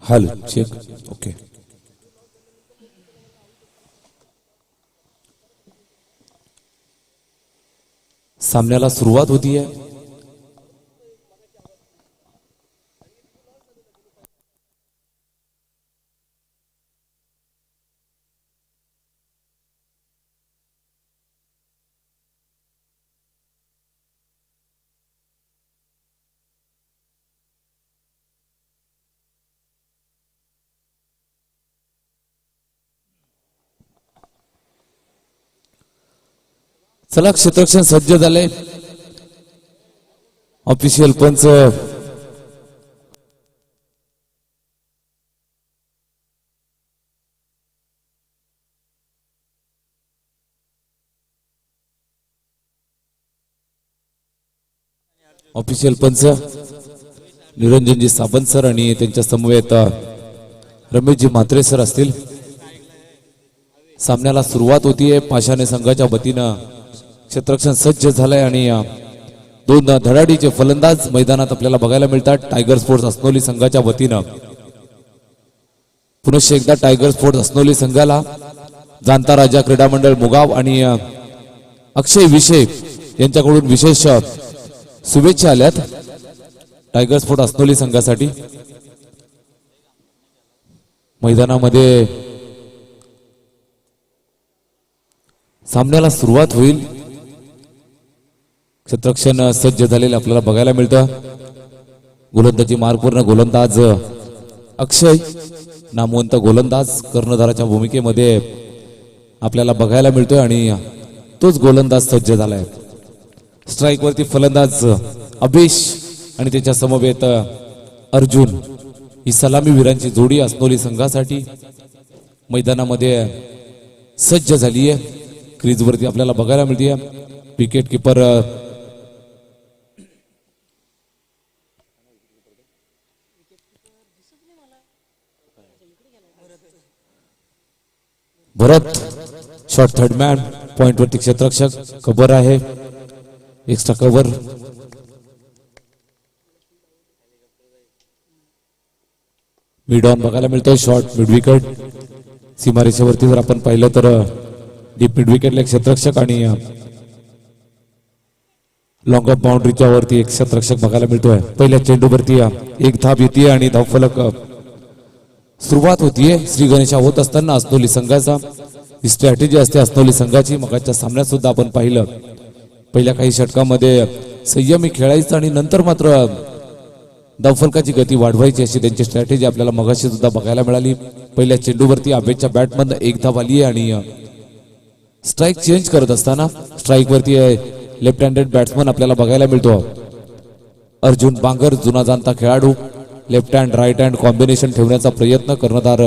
Hello check okay. सामन्याला सुरुवात होतीये. चला क्षेत्ररक्षण सज्ज झाले. ऑफिशियल पंच ऑफिशियल पंच निरंजनजी सावंत सर आणि त्यांच्या समवेत रमेशजी म्हात्रे सर असतील. सामन्याला सुरुवात होतीये. पाषाणे संघाच्या वतीनं क्षेत्ररक्षण सज्ज झालंय आणि दोन धडाडीचे फलंदाज मैदानात आपल्याला बघायला मिळतात. टायगर स्पोर्ट्स असनोली संघाच्या वतीनं पुनश्च एकदा टायगर स्पोर्ट्स असनोली संघाला जाणता राजा क्रीडा मंडळ मुगाव आणि अक्षय विषय यांच्याकडून विशेष शुभेच्छा आल्यात टायगर स्पोर्ट्स असनोली संघासाठी. मैदानामध्ये सामन्याला सुरुवात होईल. क्षेत्ररक्षण सज्ज झालेले आपल्याला बघायला मिळतं. गोलंदाजी मार्गपूर्ण गोलंदाज अक्षय नामवंत गोलंदाज कर्णधाराच्या भूमिकेमध्ये आपल्याला बघायला मिळतोय आणि तोच गोलंदाज सज्ज झालाय. स्ट्राईक वरती फलंदाज अभिष आणि त्याच्या समवेत अर्जुन ही सलामी वीरांची जोडी असनोली संघासाठी मैदानामध्ये सज्ज झाली आहे. क्रीज वरती आपल्याला बघायला मिळते. विकेट किपर भरत शॉर्ट थर्ड मॅन पॉइंट वरती क्षेत्ररक्षक कव्हर आहे. एक्स्ट्रा कव्हर मिड ऑन बघायला मिळतोय. शॉर्ट मिड विकेट सीमारेषेवरती जर आपण पाहिलं तर डीप मिड विकेटला एक क्षेत्ररक्षक आणि लॉंग ऑफ बाउंड्रीच्या वरती एक क्षेत्ररक्षक बघायला मिळतोय. पहिल्या चेंडूवरती एक धाव येते आणि धावफलक सुरुवात होतीये. श्री गणेशा होत असताना असनोली संघाचा ही स्ट्रॅटेजी असते असनोली संघाची. मगाच्या सामन्यात सुद्धा आपण पाहिलं पहिल्या काही षटकामध्ये संयमी खेळायचं आणि नंतर मात्र धावफलकाची गती वाढवायची अशी त्यांची स्ट्रॅटेजी आपल्याला मगाशी सुद्धा बघायला मिळाली. पहिल्या चेंडूवरती आबेच्या बॅटमधनं एक धाव आली आहे आणि स्ट्राईक चेंज करत असताना स्ट्राईक वरती लेफ्ट हँडेड बॅट्समन आपल्याला बघायला मिळतो. अर्जुन बांगर जुना जाणता खेळाडू. Left hand right hand combination ठेवण्याचा प्रयत्न कर्णधार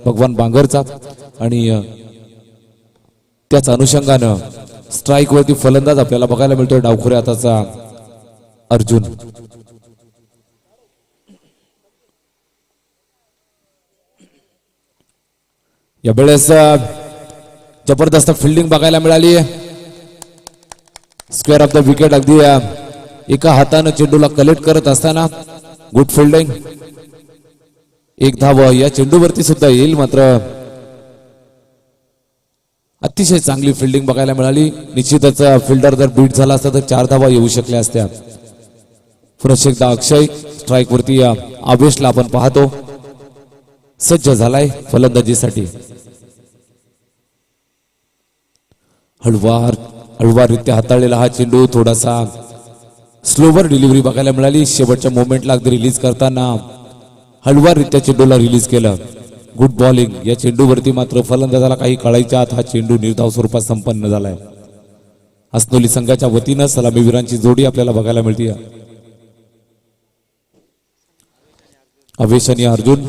भगवान बांगरचा आणि त्याच अनुषंगानं स्ट्राईक वरती फलंदाज आपल्याला बघायला मिळतोय डावखुऱ्या हाताचा अर्जुन. यावेळेस जबरदस्त फिल्डिंग बघायला मिळाली. स्क्वेअर ऑफ द विकेट अगदी एका हाताने चेंडूला कलेक्ट करत असताना गुड फिल्डिंग. एक धाव या चेंडूवरती सुद्धा येईल मात्र अतिशय चांगली फिल्डिंग बघायला मिळाली. निश्चितच फिल्डर जर बीट झाला असता तर 4 धावा येऊ शकल्या असत्या. पुन्हा एकदा अक्षय स्ट्राईक वरती आवेशला आपण पाहतो सज्ज झालाय फलंदाजीसाठी. हळुवाररित्या हाताळलेला हा चेंडू थोडासा स्लोवर डिलिव्हरी बघायला मिळाली. शेवटच्या मोमेंटला अगदी रिलीज करताना हळुवाररित्या चेंडूला रिलीज केलं. Good bowling. या चेंडूवरती मात्र फलंदाजाला काही कळायच्या आत हा चेंडू निर्धाव स्वरूपात संपन्न झालाय. असनोली संघाच्या वतीनं सलामीवीरांची जोडी आपल्याला बघायला मिळते. अवेश आणि अर्जुन.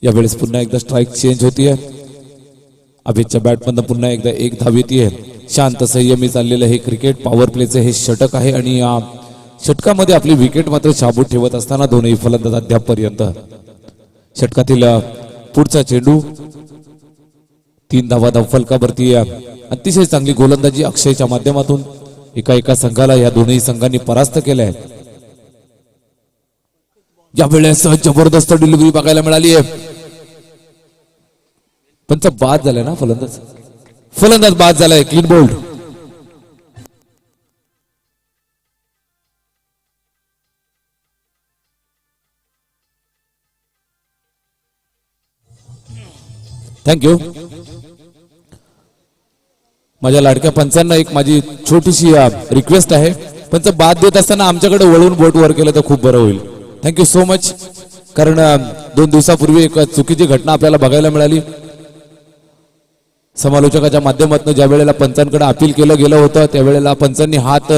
यावेळेस पुन्हा एकदा स्ट्राईक चेंज होतीये. अभिजच्या बॅटमधनं पुन्हा एकदा एक धाव येते. शांत संयमी चाललेलं हे क्रिकेट पॉवर प्लेचं हे षटक आहे आणि षटकामध्ये आपली विकेट मात्र शाबूत ठेवत असताना दोनही फलंदाज अद्यापपर्यंत षटकातील पुढचा चेंडू 3 धावा धावफलकावरती अतिशय चांगली गोलंदाजी अक्षयच्या माध्यमातून एका संघाला या दोनही संघांनी परास्त केलाय. या वेळेस जबरदस्त डिलिव्हरी बघायला मिळाली आहे. पंच बाद झालाय ना फलंदाज बाद झालाय. Clean bowled. थँक्यू. माझ्या लाडक्या पंचांना एक माझी छोटीशी रिक्वेस्ट आहे. पंच बाद देत असताना आमच्याकडे वळून बोट वर केलं तर खूप बरं होईल. Thank you so much. कारण 2 दिवसापूर्वी एक चुकीची घटना आपल्याला बघायला मिळाली. समालोचकाच्या माध्यमातून ज्या वेळेला पंचांकडे अपील केलं गेलं होतं त्यावेळेला पंचांनी हात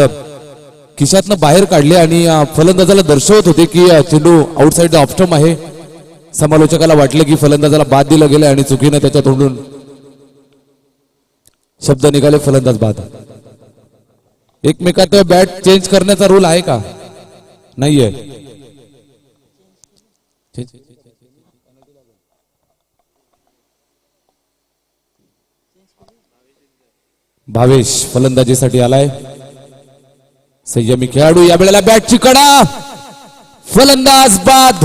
खिशातनं बाहेर काढले आणि फलंदाजाला दर्शवत होते की चेंडू आउटसाइड ऑफ स्टंप आहे. समालोचकाला वाटलं की फलंदाजाला बाद दिलं गेलं आणि चुकीनं त्याच्या तोंडून शब्द निघाले फलंदाज बाद. एकमेकात बॅट चेंज करण्याचा रूल आहे का? नाहीये. भावेश फलंदाजीसाठी आलाय. संयमी खेळाडू. या वेळेला बॅटची कडा. फलंदाज बाद.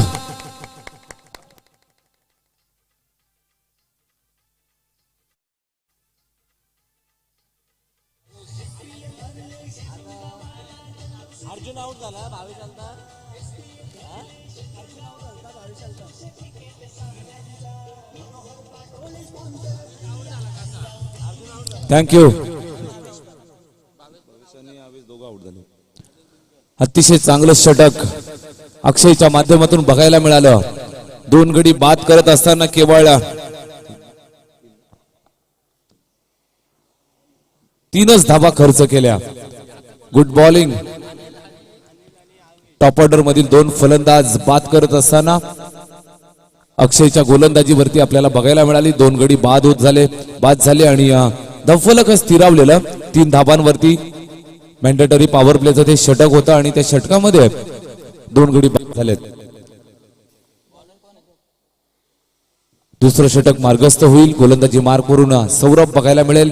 थँक्यू. अतिशय चांगलं षटक अक्षयच्या माध्यमातून बघायला मिळालं. 2 गडी बाद करत असताना केवळ 3च धावा खर्च केल्या. Good bowling. टॉप ऑर्डर मधील 2 फलंदाज बाद करत असताना अक्षयच्या गोलंदाजीवरती आपल्याला बघायला मिळाली. 2 गडी बाद झाले आणि धावफलक स्थिरावलेलं 3 धाबांवरती. मॅन्डेटरी पॉवर प्लेचं ते षटक होतं आणि त्या षटकामध्ये 2 गडी बाद झालेत. दुसरं षटक मार्गस्थ होईल. गोलंदाजी मार्कवरून सौरभ बघायला मिळेल.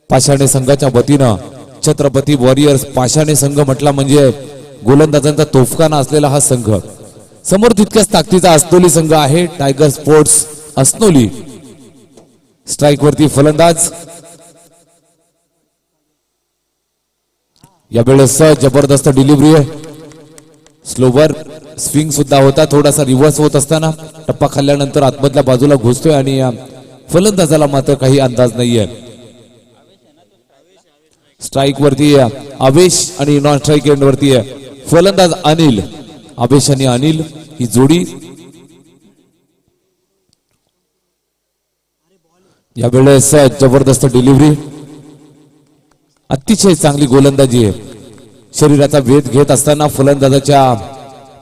पाषाणे संघाच्या वतीनं छत्रपती वॉरियर्स पाषाणे संघ म्हटला म्हणजे गोलंदाजांचा तोफखाना असलेला हा संघ. समोर तितक्याच ताकदीचा असनोली संघ आहे. Tiger sports असनोली. स्ट्राइक वरती फलंदाज. या वेळेस जबरदस्त डिलिव्हरी आहे. स्लोवर स्विंग सुद्धा होता. थोडासा रिव्हर्स होत असताना टप्पा खाल्ल्यानंतर आतमधल्या बाजूला घुसतोय आणि फलंदाजाला मात्र काही अंदाज नाहीये. स्ट्राइक वरती आवेश आणि नॉन स्ट्राइक एंड वरती फलंदाज अनिल. आवेश आणि अनिल ही जोडी. या वेळेस जबरदस्त डिलिव्हरी. अतिशय चांगली गोलंदाजी आहे. शरीराचा वेध घेत असताना फलंदाजाच्या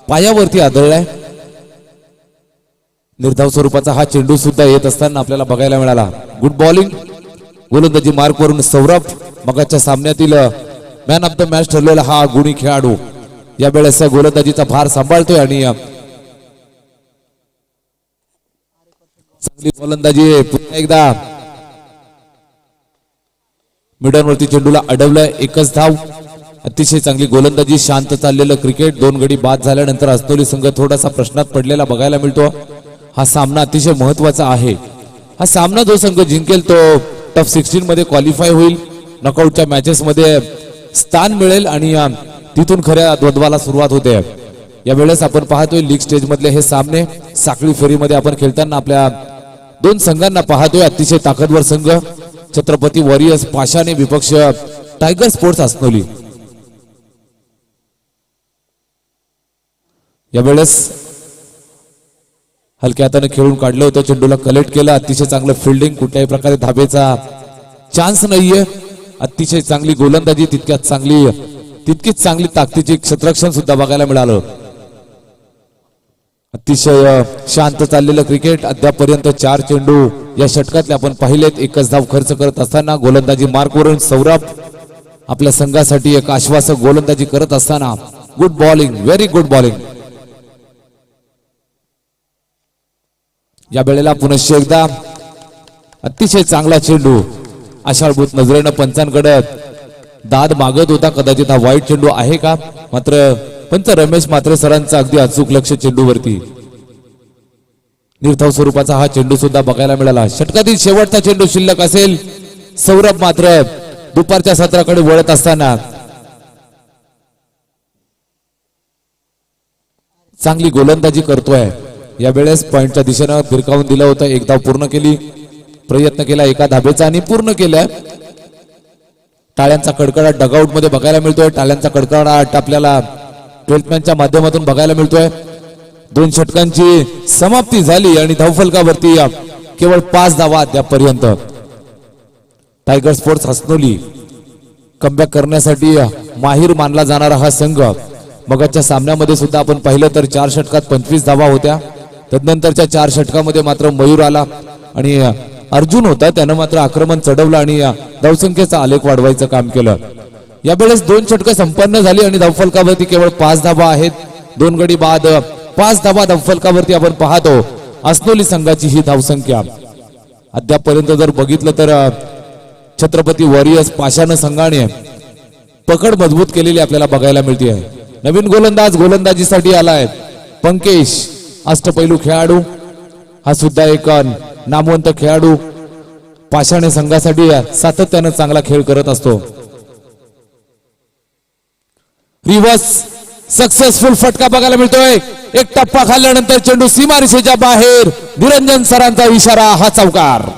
पायावरती आदळलाय. निर्धाव स्वरूपाचा हा चेंडू सुद्धा येत असताना आपल्याला बघायला मिळाला. Good bowling. गोलंदाजी मार्क वरून सौरभ मगाच्या सामन्यातील मॅन ऑफ द मॅच ठरलेला हा गुणी खेळाडू या वेळेस गोलंदाजीचा भार सांभाळतोय आणि चांगली गोलंदाजी. पुन्हा एकदा मिडनवरती चेंडूला अडवलंय. 1च धाव. अतिशय चांगली गोलंदाजी. शांत चाललेलं क्रिकेट. 2 गडी बाद झाल्यानंतर असनोली संघ थोडासा प्रश्नात पडलेला बघायला मिळतो. हा सामना अतिशय महत्वाचा आहे. हा सामना जो संघ जिंकेल तो टॉप 16 मध्ये क्वालिफाय होईल. नॉकआउटच्या मॅचेस मध्ये स्थान मिळेल आणि तिथून खऱ्या द्वंद्वाला सुरुवात होते. या वेळेस आपण पाहतोय लीग स्टेज मधले हे सामने साखळी फेरीमध्ये आपण खेळताना आपल्या 2 संघांना पाहतोय. अतिशय ताकदवर संघ छत्रपती वॉरियर्स पाषाणे विपक्ष टायगर स्पोर्ट्स असनोली. या वेळेस हलक्या हाताने खेळून काढलं होतं. चेंडूला कलेक्ट केलं. अतिशय चांगलं फिल्डिंग. कुठल्याही प्रकारे धाबेचा चान्स नाहीये. अतिशय चांगली गोलंदाजी. तितकीच चांगली ताकदीची क्षेत्ररक्षण सुद्धा बघायला मिळालं. अतिशय शांत चाललेलं क्रिकेट. अद्यापर्यंत 4 चेंडू या षटकातले आपण पाहिलेत. 1च धाव खर्च करत असताना गोलंदाजी मार्कवरून सौरभ आपल्या संघासाठी एक आश्वासक गोलंदाजी करत असताना good bowling, very good bowling. या वेळेला पुनश्च एकदा अतिशय चांगला चेंडू आशाळभूत नजरेनं पंचांकडे दाद मागत होता. कदाचित हा वाईट चेंडू आहे का, मात्र पंच रमेश मात्रे सरांचा अगदी अचूक लक्ष चेंडूवरती. निर्धाव स्वरूपाचा हा चेंडू सुद्धा बघायला मिळाला. षटकातील शेवटचा चेंडू शिल्लक असेल. सौरभ मात्र दुपारच्या सत्राकडे वळत असताना चांगली गोलंदाजी करतोय. यावेळेस पॉइंटच्या दिशेनं फिरकावून दिलं होतं. एक धाव पूर्ण केली, प्रयत्न केला एका धाबेचा आणि पूर्ण केलाय. टाळ्यांचा कडकडाट डगआउट मध्ये बघायला मिळतोय. टाळ्यांचा कडकडाट आपल्याला 12th मॅनच्या माध्यमातून बघायला मिळतोय. 2 षटकांची समाप्ती झाली आणि धावफलकावरती केवळ 5 धावा अद्यापर्यंत. टायगर स्पोर्ट्स हसनोली कमबॅक करण्यासाठी माहीर मानला जाणारा हा संघ. मगाच्या सामन्यामध्ये सुद्धा आपण पाहिलं तर 4 षटकात 25 धावा होत्या. तदनंतरच्या 4 षटकामध्ये मात्र मयूर आला आणि अर्जुन होता, त्यानं मात्र आक्रमण चढवलं आणि धावसंख्येचा आलेख वाढवायचं काम केलं. यावेळेस 2 षटकं संपन्न झाली आणि धावफलकावरती केवळ 5 धावा आहेत. 2 गडी बाद 5 धावा धावफलकावरती आपण पाहतो. असनोली संघाची ही धावसंख्या अद्यापर्यंत जर बघितलं तर छत्रपती वॉरियर्स पाषाण संघाने पकड मजबूत केलेली आपल्याला बघायला मिळते. नवीन गोलंदाज गोलंदाजीसाठी आलाय पंकेश, अष्टपैलू खेळाडू. हा सुद्धा एक नामवंत खेळाडू पाषाण संघासाठी सातत्यानं चांगला खेळ करत असतो. रिव्हर्स सक्सेसफुल फटका बघायला मिळतोय. एक टप्पा खाल्ल्यानंतर चेंडू सीमारेषेच्या बाहेर. निरंजन सरांचा इशारा, हा चौकार.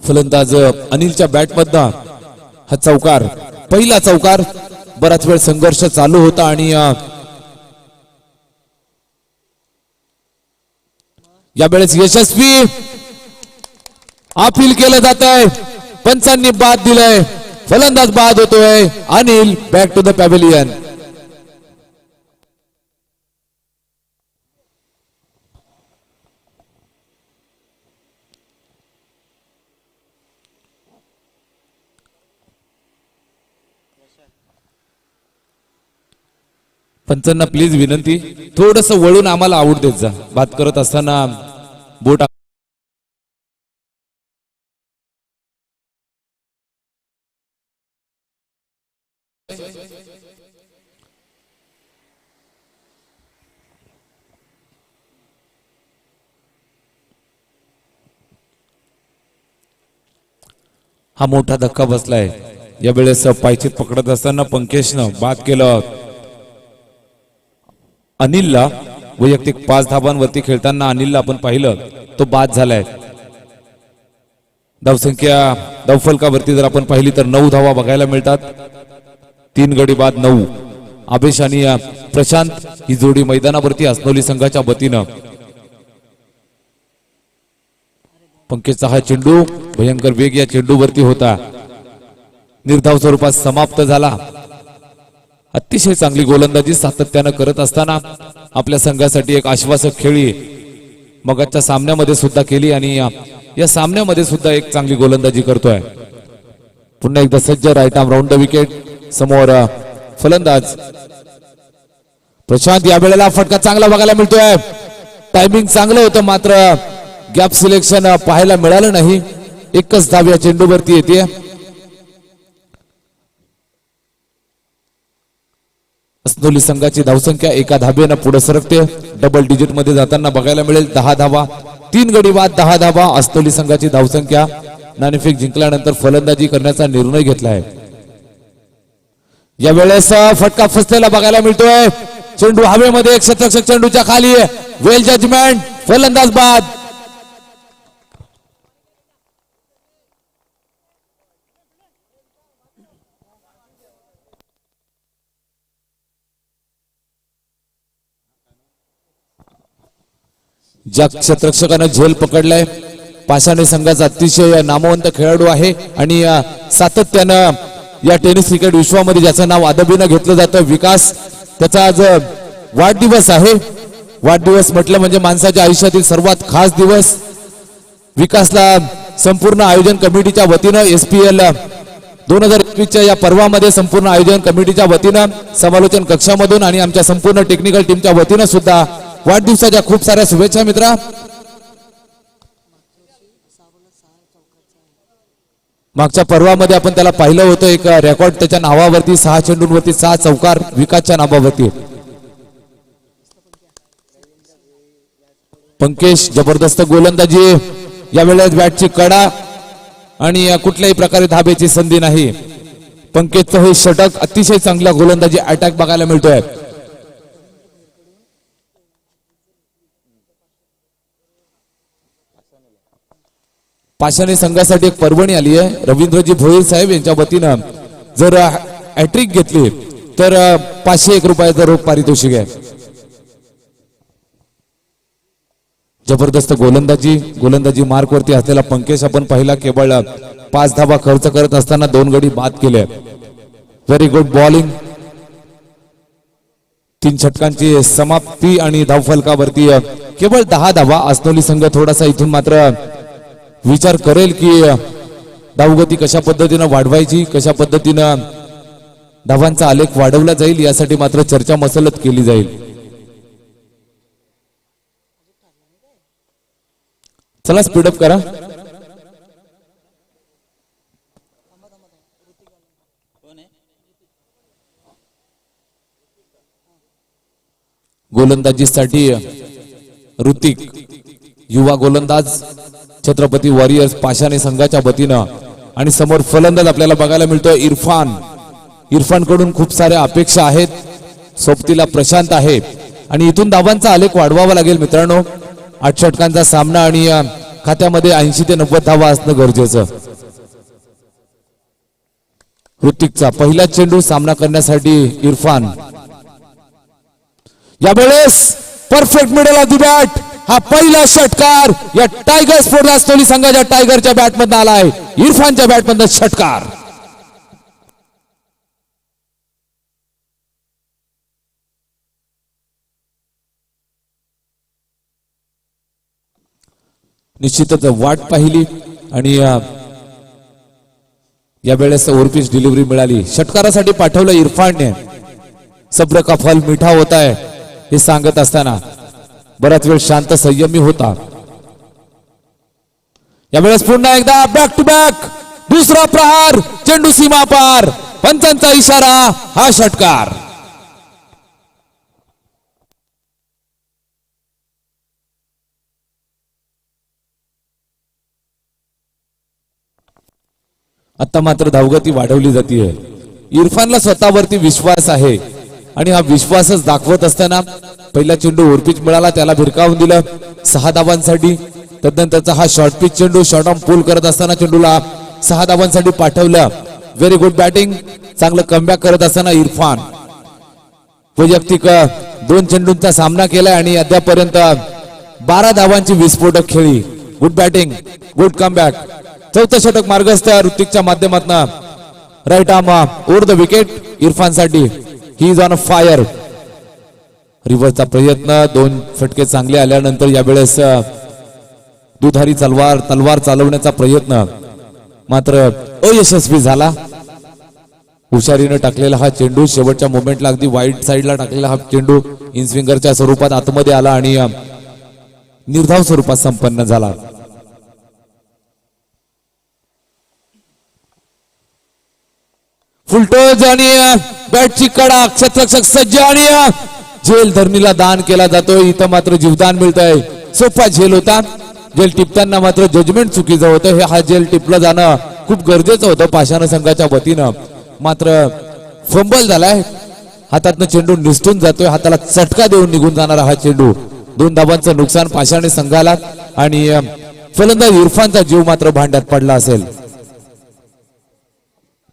फलंदाज अनिलच्या बॅटमधनं हा चौकार, पहिला चौकार. बराच वेळ संघर्ष चालू होता आणि यावेळेस यशस्वी अपील केलं जात आहे. पंचांनी बाद दिलंय. फलंदाज बाद होतोय. Anil back to the pavilion. पंचांना प्लीज विनंती, थोडस वळून आम्हाला आऊट देत जा. बात करत असताना बोट हा मोठा धक्का बसलाय. यावेळेस पायचीत पकडत असताना पंकेशनं बाद केलं. अनिलला वैयक्तिक 5 धाबांवरती खेळताना अनिलला आपण पाहिलं, तो बाद झालाय. धावसंख्या धावफलकावरती जर आपण पाहिली तर 9 धावा बघायला मिळतात. 3 गडी बाद 9. आवेश आणि प्रशांत ही जोडी मैदानावरती असनोली संघाच्या वतीनं. पंकेशचा हा चेंडू भयंकर वेग या चेंडूवरती होता. निर्धाव स्वरूपात समाप्त झाला. अतिशय चांगली गोलंदाजी सातत्यानं करत असताना आपल्या संघासाठी एक आश्वासक खेळी मगाच्या सामन्यामध्ये सुद्धा केली आणि या सामन्यामध्ये सुद्धा एक चांगली गोलंदाजी करतोय. पुन्हा एकदा सज्ज, right arm round the wicket. समोर फलंदाज प्रशांत. या वेळेला फटका चांगला बघायला मिळतोय. टायमिंग चांगलं होतं, मात्र गॅप सिलेक्शन पाहायला मिळालं नाही. एकच धाव या चेंडूवरती येते. असनोली संघाची धावसंख्या एका धाब्यानं पुढे सरकते. डबल डिजिट मध्ये जाताना बघायला मिळेल. 10 धावा, 3 गडी बाद 10 धावा असनोली संघाची धावसंख्या. नाणेफेक जिंकल्यानंतर फलंदाजी करण्याचा निर्णय घेतलाय. यावेळेस फटका फसलेला बघायला मिळतोय. चेंडू हवेमध्ये, एक क्षेत्ररक्षक चेंडूच्या खाली. वेल जजमेंट, फलंदाज बाद. ज्या क्षेत्ररक्षकानं झेल पकडलाय, पाषाणी संघाचा अतिशय नामवंत खेळाडू आहे आणि सातत्यानं या टेनिस क्रिकेट विश्वामध्ये ज्याचं नाव अदबीनं घेतलं जातं विकास, त्याचा आज वाढदिवस आहे. वाढदिवस म्हटलं म्हणजे माणसाच्या आयुष्यातील सर्वात खास दिवस. विकासला संपूर्ण आयोजन कमिटीच्या वतीनं SPL 2021च्या या पर्वामध्ये संपूर्ण आयोजन कमिटीच्या वतीनं समालोचन कक्षामधून आणि आमच्या संपूर्ण टेक्निकल टीमच्या वतीनं सुद्धा वाढदिवसाच्या खूप साऱ्या शुभेच्छा मित्रा. मागच्या पर्वामध्ये आपण त्याला पाहिलं होतं, एक रेकॉर्ड त्याच्या नावावरती 6 चेंडूंवरती 6 चौकार विकासच्या नावावरती. पंकेश जबरदस्त गोलंदाजी, यावेळेस बॅटची कडा आणि कुठल्याही प्रकारे धाब्याची संधी नाही. पंकेशचं हे षटक अतिशय चांगला गोलंदाजी अटॅक बघायला मिळतोय. पाषाणी संघासाठी एक पर्वणी आली आहे. रवींद्रजी भोईर साहेब यांच्या वतीनं जर हॅट्रिक घेतली तर 501 रुपयाचं रोख पारितोषिक आहे. जबरदस्त गोलंदाजी मार्क वरती असलेला पंकेश आपण पहिला केवळ 5 धावा खर्च करत असताना 2 गडी बाद केले. Very good bowling. 3 षटकांची समाप्ती आणि धावफलकावरती केवळ 10 धावा. आसनोली संघ थोडासा इथून मात्र विचार करेल की धावगती कशा पद्धतीनं वाढवायची, कशा पद्धतीनं धावांचा आलेख वाढवला जाईल, यासाठी मात्र चर्चा मसलत केली जाईल. चला स्पीडअप करा. गोलंदाजीसाठी ऋतिक, युवा गोलंदाज छत्रपती वॉरियर्स पाषाणी संघाच्या वतीनं. आणि समोर फलंदाज आपल्याला बघायला मिळतोय इरफान कडून खूप साऱ्या अपेक्षा आहेत. सोबतीला प्रशांत आहे आणि इथून धावांचा आलेख वाढवावा लागेल मित्रांनो. 8 षटकांचा सामना आणि खात्यामध्ये 80 ते 90 धावा असणं गरजेचं. ऋतिकचा पहिला चेंडू सामना करण्यासाठी इरफान. यावेळेस perfect middle of the bat. हा पहिला षटकार या टायगर स्पोर्ट आसनोली संघाच्या टायगरच्या बॅटमधून आलाय. इरफानच्या बॅटमधून षटकार. निश्चितच वाट पाहिली आणि यावेळेस ओव्हरपिच डिलिव्हरी मिळाली. षटकारासाठी पाठवलं इरफानने. सब्र का फल मीठा होता है हे सांगत असताना बराच वेळ शांत संयमी होता. यावेळेस पुन्हा एकदा बॅक टू बॅक दुसरा प्रहार, चेंडू सीमा पार, पंचांचा इशारा, हा षटकार. आता मात्र धावगती वाढवली जाते. इरफानला स्वतःवरती विश्वास आहे आणि हा विश्वासच दाखवत असताना पहिला चेंडू ओव्हरपिच मिळाला, त्याला भिरकावून दिलं 6 धावांसाठी. तदनंतरचा हा शॉर्ट पिच चेंडू शॉर्ट ऑन पूल करत असताना चेंडूला 6 धावांसाठी पाठवलं. Very good batting. चांगलं कमबॅक करत असताना इरफान वैयक्तिक 2 चेंडूंचा सामना केलाय आणि अद्यापर्यंत 12 धावांची विस्फोटक खेळी. Good batting, good comeback. 4थं षटक मार्गस्थ ऋतिकच्या माध्यमातून. Right arm over the wicket Irfan साठी. He is on a fire. रिव्हर्सचा प्रयत्न, 2 फटके चांगले आल्यानंतर यावेळेस दुधारी तलवार चालवण्याचा प्रयत्न मात्र अयशस्वी झाला. हुशारीने टाकलेला हा चेंडू शेवटच्या मोमेंटला अगदी वाईट साईडला टाकलेला हा चेंडू इनस्विंगरच्या स्वरूपात आतमध्ये आला आणि निर्धाव स्वरूपात संपन्न झाला. फुलटोज आणि बॅटची कडा, क्षेत्ररक्षक सज्ज आणि झेल धरणीला दान केला जातोय. इथं मात्र जीवदान मिळतंय. सोपा झेल होता. झेल टिपताना मात्र जजमेंट चुकीचं होतं. हा झेल टिपलं जाणं खूप गरजेचं होतं पाषाण संघाच्या वतीनं. मात्र फंबल झालाय. हातातनं चेंडू निसटून जातोय. हाताला चटका देऊन निघून जाणारा हा चेंडू. 2 धावांचं नुकसान पाषाणी संघाला आणि फलंदाज इरफानचा जीव मात्र भांड्यात पडला असेल.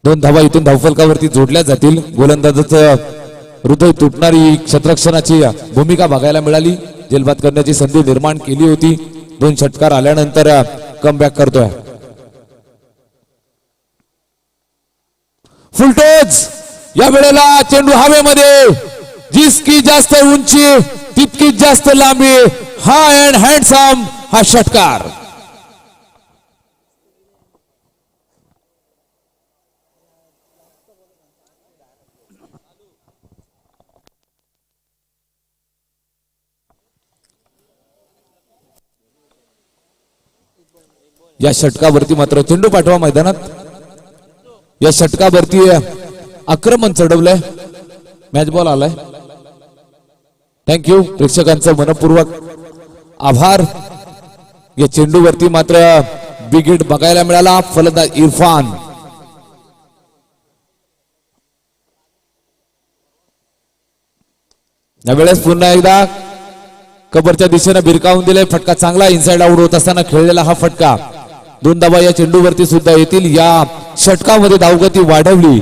2 धावा इथून धावफलकावरती जोडल्या जातील. गोलंदाजाचं हृदय तुटणारी क्षेत्ररक्षणाची भूमिका बघायला मिळाली. जेलबाद करण्याची संधी निर्माण केली होती. 2 षटकार आल्यानंतर कमबॅक करतोय. फुलटोज या वेळेला चेंडू हवेमध्ये, जिसकी जास्त उंची तितकी जास्त लांबी, हा अँड हँडसम हा षटकार. या षटकावरती मात्र चेंडू पाठवा मैदानात. या षटकावरती आक्रमण चढवलंय, मॅच बॉल आलाय. थँक्यू प्रेक्षकांचं मनपूर्वक आभार. या चेंडूवरती मात्र बिग हिट बघायला मिळाला. फलंदाज इरफान. यावेळेस पुन्हा एकदा कबरच्या दिशेने भिरकावून दिले. फटका चांगला इनसाइड आउट होत असताना खेळलेला हा फटका. 2 धावा या चेंडूवरती सुद्धा येतील. या षटकामध्ये धावगती वाढवली,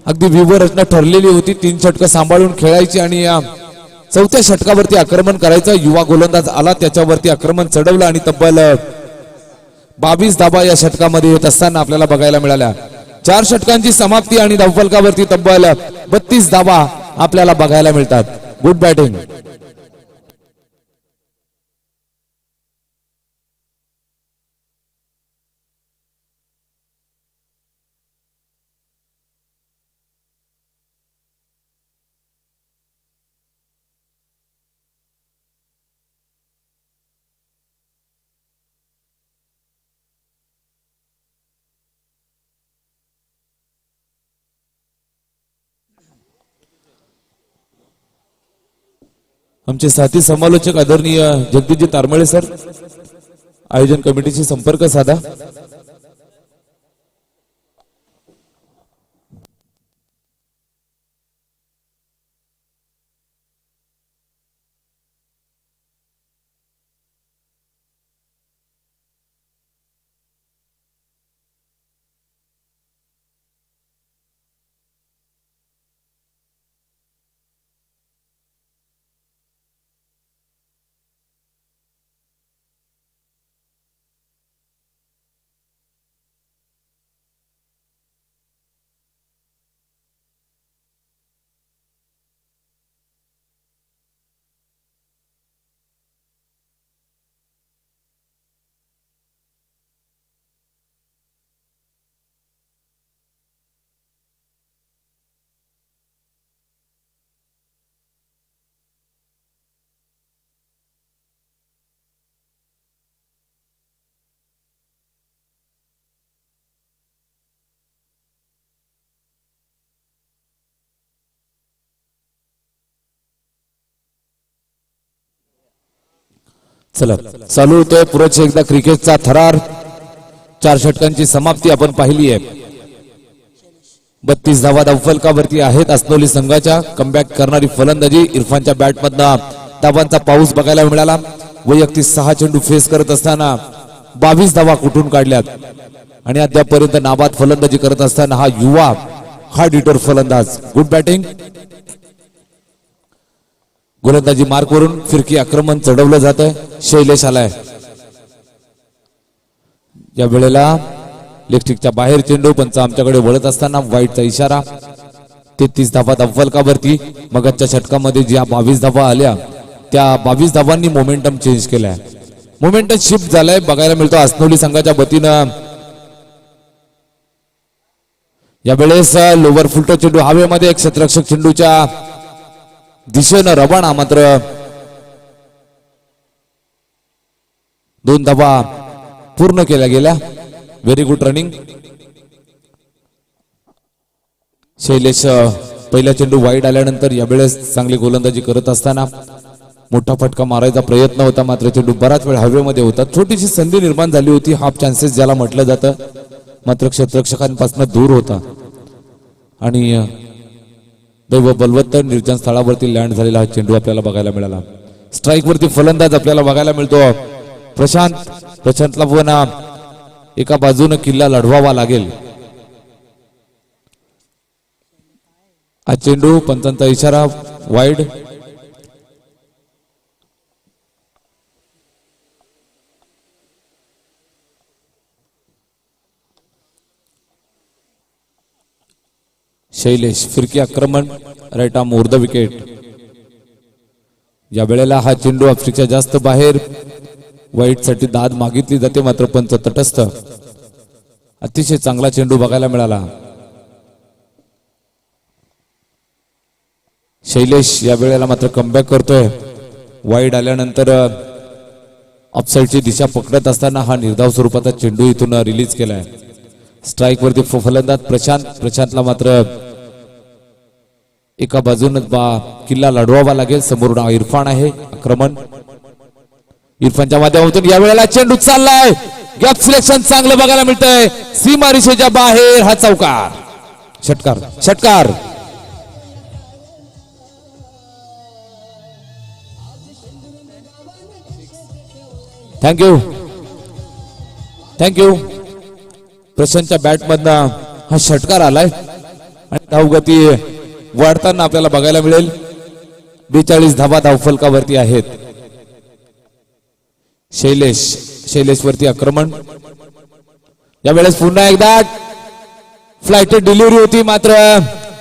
अगदी व्यूहरचना ठरलेली होती. 3 षटक सांभाळून खेळायची आणि या 4थ्या षटकावरती आक्रमण करायचं. युवा गोलंदाज आला, त्याच्यावरती आक्रमण चढवलं आणि तब्बल 22 धावा या षटकामध्ये येत असताना आपल्याला बघायला मिळाल्या. 4 षटकांची समाप्ती आणि धावफलकावरती तब्बल 32 धावा आपल्याला बघायला मिळतात. Good batting. आमचे साथी समालोचक आदरणीय जगदीशजी तारमळे सर, आयोजन कमिटीशी संपर्क साधा. चला चालू होतोय पुरच एकदा क्रिकेटचा थरार. 4 षटकांची समाप्ती आपण पाहिली आहे. 32 धावा धावफलकावरती आहेत अस्नोली संघाच्या. कमबॅक करणारी फलंदाजी इरफानच्या बॅटमधनं धावांचा पाऊस बघायला मिळाला. वैयक्तिक 6 चेंडू फेस करत असताना 22 धावा कुठून काढल्यात आणि अद्यापर्यंत नाबाद फलंदाजी करत असताना हा युवा हार्ड हिटर फलंदाज. Good batting. गोलंदाजी मार्कवरून फिरकी आक्रमण चढवलं जातंय. शैलेश आलाय. या वेळेला लेगस्टिकच्या बाहेर चेंडू, पंच आमच्याकडे वळत असताना वाईटचा इशारा. 33 धावा धावफलकावरती. मगच्या षटकामध्ये ज्या 22 धावा आल्या त्या 22 धावांनी मोमेंटम चेंज केलाय. मोमेंटम शिफ्ट झालाय बघायला मिळतो अस्नोली संघाच्या वतीनं. यावेळेस लोवर फुलटो चेंडू हवेमध्ये, एक क्षेत्ररक्षक चेंडूच्या दिशेनं रवाना. मात्र 2 धावा पूर्ण केल्या गेल्या. Very good running. शैलेश पहिला चेंडू वाईड आल्यानंतर यावेळेस चांगली गोलंदाजी करत असताना मोठा फटका मारायचा प्रयत्न होता, मात्र चेंडू बराच वेळ हवेमध्ये होता. छोटीशी संधी निर्माण झाली होती, हाफ चान्सेस ज्याला म्हटलं जातं, मात्र क्षेत्ररक्षकांपासून दूर होता आणि दैव बलवत्तर निर्जन स्थळावरती लँड झालेला हा चेंडू आपल्याला बघायला मिळाला. स्ट्राईक वरती फलंदाज आपल्याला बघायला मिळतो प्रशांतला पण एका बाजूने किल्ला लढवावा लागेल. हा चेंडू, पंचांचा इशारा, वाईड. शैलेश फिरकी आक्रमण right arm over the wicket. या वेळेला हा चेंडू ऑफस्टिकच्या जास्त बाहेर, वाईट साठी दाद मागितली जाते मात्र पंच तटस्थ. अतिशय चांगला चेंडू बघायला मिळाला. शैलेश या वेळेला मात्र कमबॅक करतोय. वाईड आल्यानंतर ऑफसाईडची दिशा पकडत असताना हा निर्धाव स्वरूपाचा चेंडू इथून रिलीज केलाय. स्ट्राईक वरती फलंदाज प्रशांतला मात्र एका बाजून किल्ला लढवावा लागेल. समोरून इरफान आहे. आक्रमण इरफानच्या माध्यमातून या वेळेला चेंडू चाललाय. गॅप सिलेक्शन चांगलं बघायला मिळतंय. सीमारेषेच्या बाहेर हा चौकार. षटकार षटकार. Thank you thank you. प्रशांतच्या बॅट मधनं हा षटकार आलाय आणि धावगती वाढताना आपल्याला बघायला मिळेल. 42 धावा धावफलकावरती आहेत. शैलेश वरती आक्रमण. यावेळेस पुन्हा एकदा फ्लाइट डिलिव्हरी होती मात्र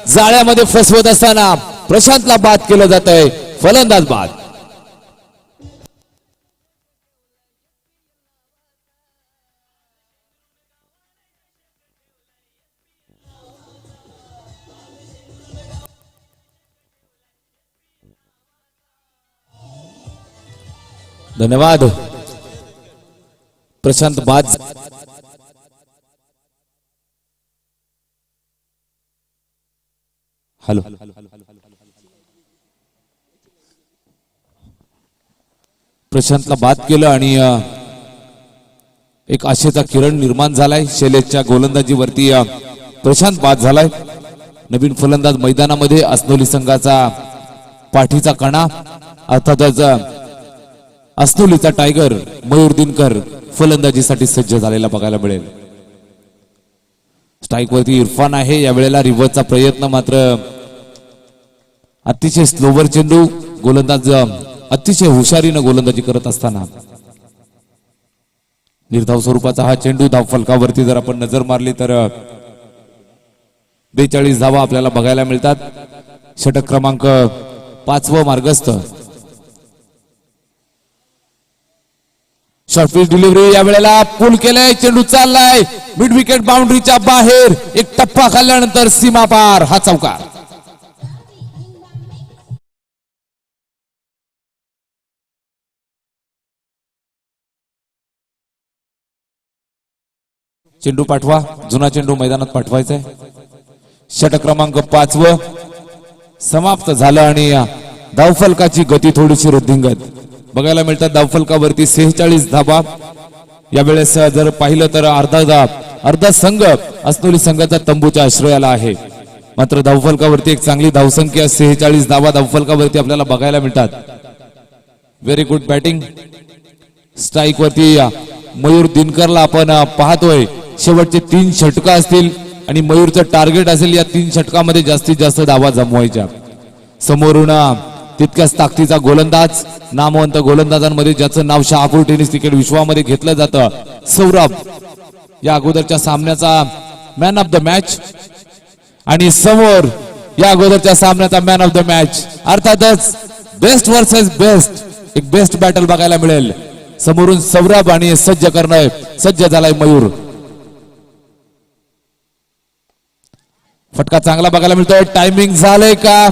जाळ्यामध्ये फसवत असताना प्रशांतला बाद केलं जात आहे. फलंदाज बाद. धन्यवाद. प्रशांत बाद. हॅलो प्रशांतला बाद केलं आणि एक आशेचा किरण निर्माण झालाय. शैलेशच्या गोलंदाजीवरती प्रशांत बाद झालाय. नवीन फलंदाज मैदानामध्ये अस्नोली संघाचा पाठीचा कणा अर्थातच अस्नोलीचा टायगर मयूर दिनकर फलंदाजीसाठी सज्ज झालेला बघायला मिळेल. स्ट्राईक वरती इरफान आहे. या वेळेला रिव्हर्सचा प्रयत्न मात्र अतिशय स्लोवर चेंडू. गोलंदाज अतिशय हुशारीनं गोलंदाजी करत असताना निर्धाव स्वरूपाचा हा चेंडू. धाव फलकावरती जर आपण नजर मारली तर 42 धावा आपल्याला बघायला मिळतात. षटक क्रमांक 5 मार्गस्थ. शॉर्टपिच डिलिव्हरी या वेळेला पूल केलाय. चेंडू चाललाय मिड विकेट बाउंड्रीच्या बाहेर. एक टप्पा खाल्ल्यानंतर सीमा पार हा चौकार. चेंडू पाठवा. जुना चेंडू मैदानात पाठवायचा आहे. षटक क्रमांक 5 समाप्त झालं आणि धावफलकाची गती थोडीशी वृद्धिंगत बघायला मिळतात. धावफलकावरती 46 धावा. यावेळेस जर पाहिलं तर अर्धा संघ अस्नोली संघाचा तंबूच्या आश्रयाला आहे. मात्र धावफलकावरती एक चांगली धावसंख्या 46 धावा धावफलकावरती आपल्याला बघायला मिळतात. Very good batting. स्ट्राईक वरती मयूर दिनकरला आपण पाहतोय. शेवटचे 3 षटका असतील आणि मयूरचं टार्गेट असेल या 3 षटकामध्ये जास्तीत जास्त धावा जमवायच्या. समोरून तितक्याच ताकदीचा गोलंदाज. नामवंत गोलंदाजांमध्ये ज्याचं नाव शहापूर टेनिस क्रिकेट विश्वामध्ये घेतलं जातं सौरभ. या अगोदरच्या सामन्याचा मॅन ऑफ द मॅच आणि समोर या अगोदरच्या सामन्याचा मॅन ऑफ द मॅच. अर्थातच बेस्ट वर्सेस बेस्ट एक बेस्ट बॅटल बघायला मिळेल. समोरून सौरभ आणि सज्ज झालाय मयूर. फटका चांगला बघायला मिळतोय. टायमिंग झालंय का?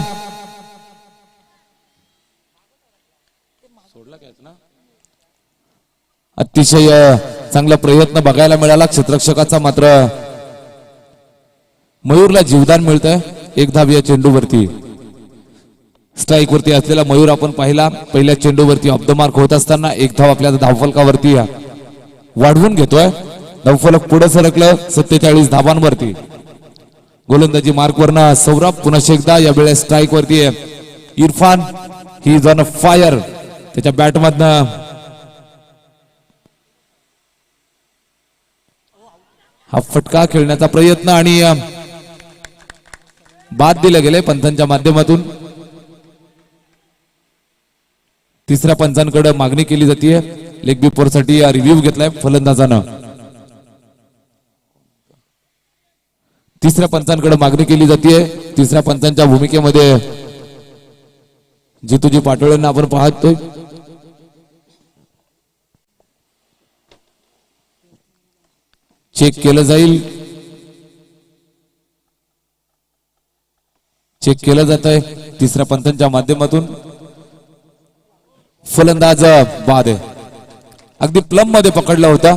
अतिशय चांगला प्रयत्न बघायला मिळाला क्षेत्ररक्षकाचा. मात्र मयूरला जीवदान मिळतंय. 1 धाव या चेंडूवरती. स्ट्राईक वरती असलेला मयूर आपण पाहिला. पहिल्या चेंडूवरती ऑफ द मार्क होत असताना 1 धाव आपल्या धावफलकावरती वाढवून घेतोय. धावफलक पुढे सरकलं 47 धावांवरती. गोलंदाजी मार्क वरनं सौरभ पुन्हा एकदा. यावेळेस स्ट्राईक वरती इरफान. ही इज ऑन फायर. त्याच्या बॅट मधनं हा फटका खेळण्याचा प्रयत्न आणि बाद दिले गेले पंचांच्या माध्यमातून. तिसऱ्या पंचांकडे मागणी केली जाते. लेग बिफोर साठी रिव्ह्यू घेतलाय फलंदाजानं. तिसऱ्या पंचांकडे मागणी केली जाते. तिसऱ्या पंचांच्या भूमिकेमध्ये जितूजी पाटोळेंना आपण पाहतोय. चेक केलं जाईल. चेक केलं जात आहे तिसऱ्या पंचांच्या माध्यमातून. फलंदाज बाद आहे. अगदी प्लम मध्ये पकडला होता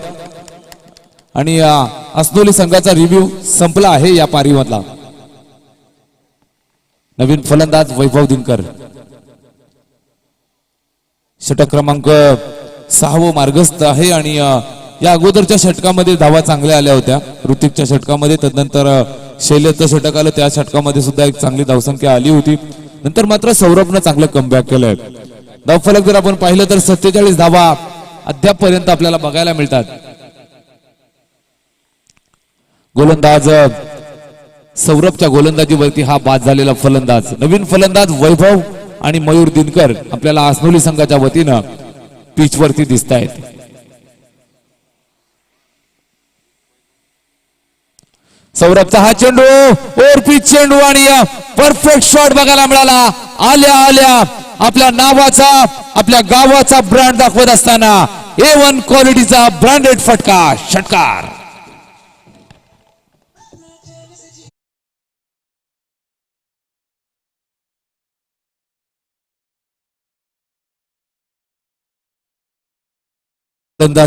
आणि असनोली संघाचा रिव्ह्यू संपला आहे या पारीमधला. नवीन फलंदाज वैभव दिनकर. षटक क्रमांक 6 मार्गस्थ आहे आणि या अगोदरच्या षटकामध्ये धावा चांगल्या आल्या होत्या. ऋतिकच्या षटकामध्ये, तदनंतर शैलेशचं षटक आलं, त्या षटकामध्ये सुद्धा एक चांगली धावसंख्या आली होती. नंतर मात्र सौरभनं चांगलं कमबॅक केलंय. धावफलक जर आपण पाहिलं तर 47 धावा अद्यापपर्यंत आपल्याला बघायला मिळतात. गोलंदाज सौरभच्या गोलंदाजीवरती हा बाद झालेला फलंदाज. नवीन फलंदाज वैभव आणि मयूर दिनकर आपल्याला आसनोली संघाच्या वतीनं पिचवरती दिसत आहेत. सौरभचा हा चेंडू ओव्हर पिच चेंडू आणि परफेक्ट शॉट बघायला मिळाला. आल्या आल्या आपल्या नावाचा, आपल्या गावाचा ब्रँड दाखवत असताना A1 क्वालिटीचा ब्रँडेड फटका षटकार.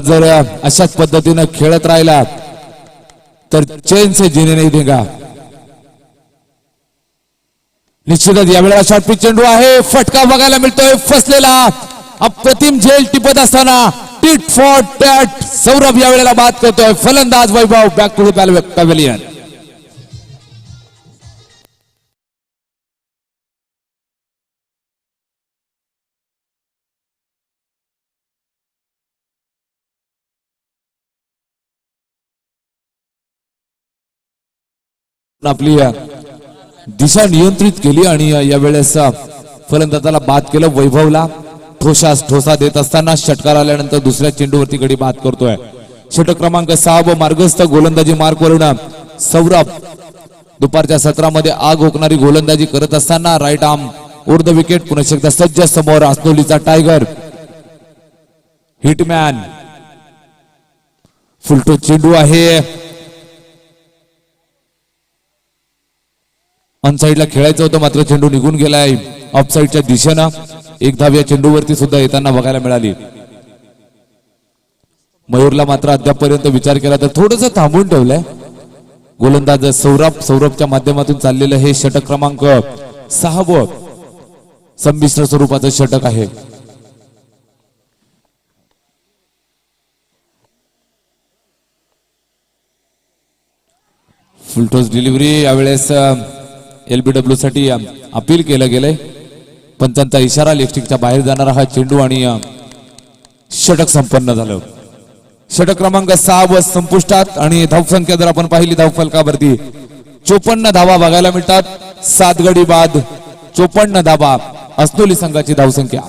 जर अशाच पद्धतीनं खेळत राहिला तर चैन से जीने नहीं देगा. निश्चितच यावेळेला शॉर्ट पिच चेंडू आहे. फटका बघायला मिळतोय फसलेला. अप्रतिम झेल टिपत असताना टिट फॉर टॅट सौरभ यावेळेला बाद करतोय. फलंदाज वैभव बॅक टू द पॅव्हेलियन. आपली दिशा नियंत्रित केली आणि यावेळेस फलंदाजाला बाद केलं. वैभवला ठोसा देत असताना षटकार आल्यानंतर दुसऱ्या चेंडूवरती गडी बाद करतोय. षटक क्रमांक 6 मार्गस्थ गोलंदाजी मार्कवरून सौरभ दुपारच्या सत्रामध्ये आग ओकणारी गोलंदाजी करत असताना right arm over the wicket. पुन्हा एकदा सज्ज समोर आसनोलीचा टायगर हिटमॅन. फुलटो चेंडू आहे. ऑन साइडला खेळायचं होतं मात्र चेंडू निघून गेलाय ऑफ साइडच्या दिशेनं. एक धाव या चेंडूवरती सुद्धा येताना बघायला मिळाली. मयूरला मात्र अद्यापपर्यंत विचार केला तर थोडंसं थांबून ठेवलंय गोलंदाज सौरभ. सौरभच्या माध्यमातून चाललेलं हे षटक क्रमांक 6 संमिश्र स्वरूपाचं षटक आहे. Full toss delivery. यावेळेस LBW साठी अपील केलं गेलंय. पंचांचा इशारा. लेगस्टिकच्या बाहेर जाणारा हा चेंडू आणि षटक संपन्न झालं. षटक क्रमांक 6 संपुष्टात आणि धावसंख्या जर आपण पाहिली धावफलकावरती 54 धावा बघायला मिळतात. 7 गडी बाद 54 धावा असनोली संघाची धावसंख्या.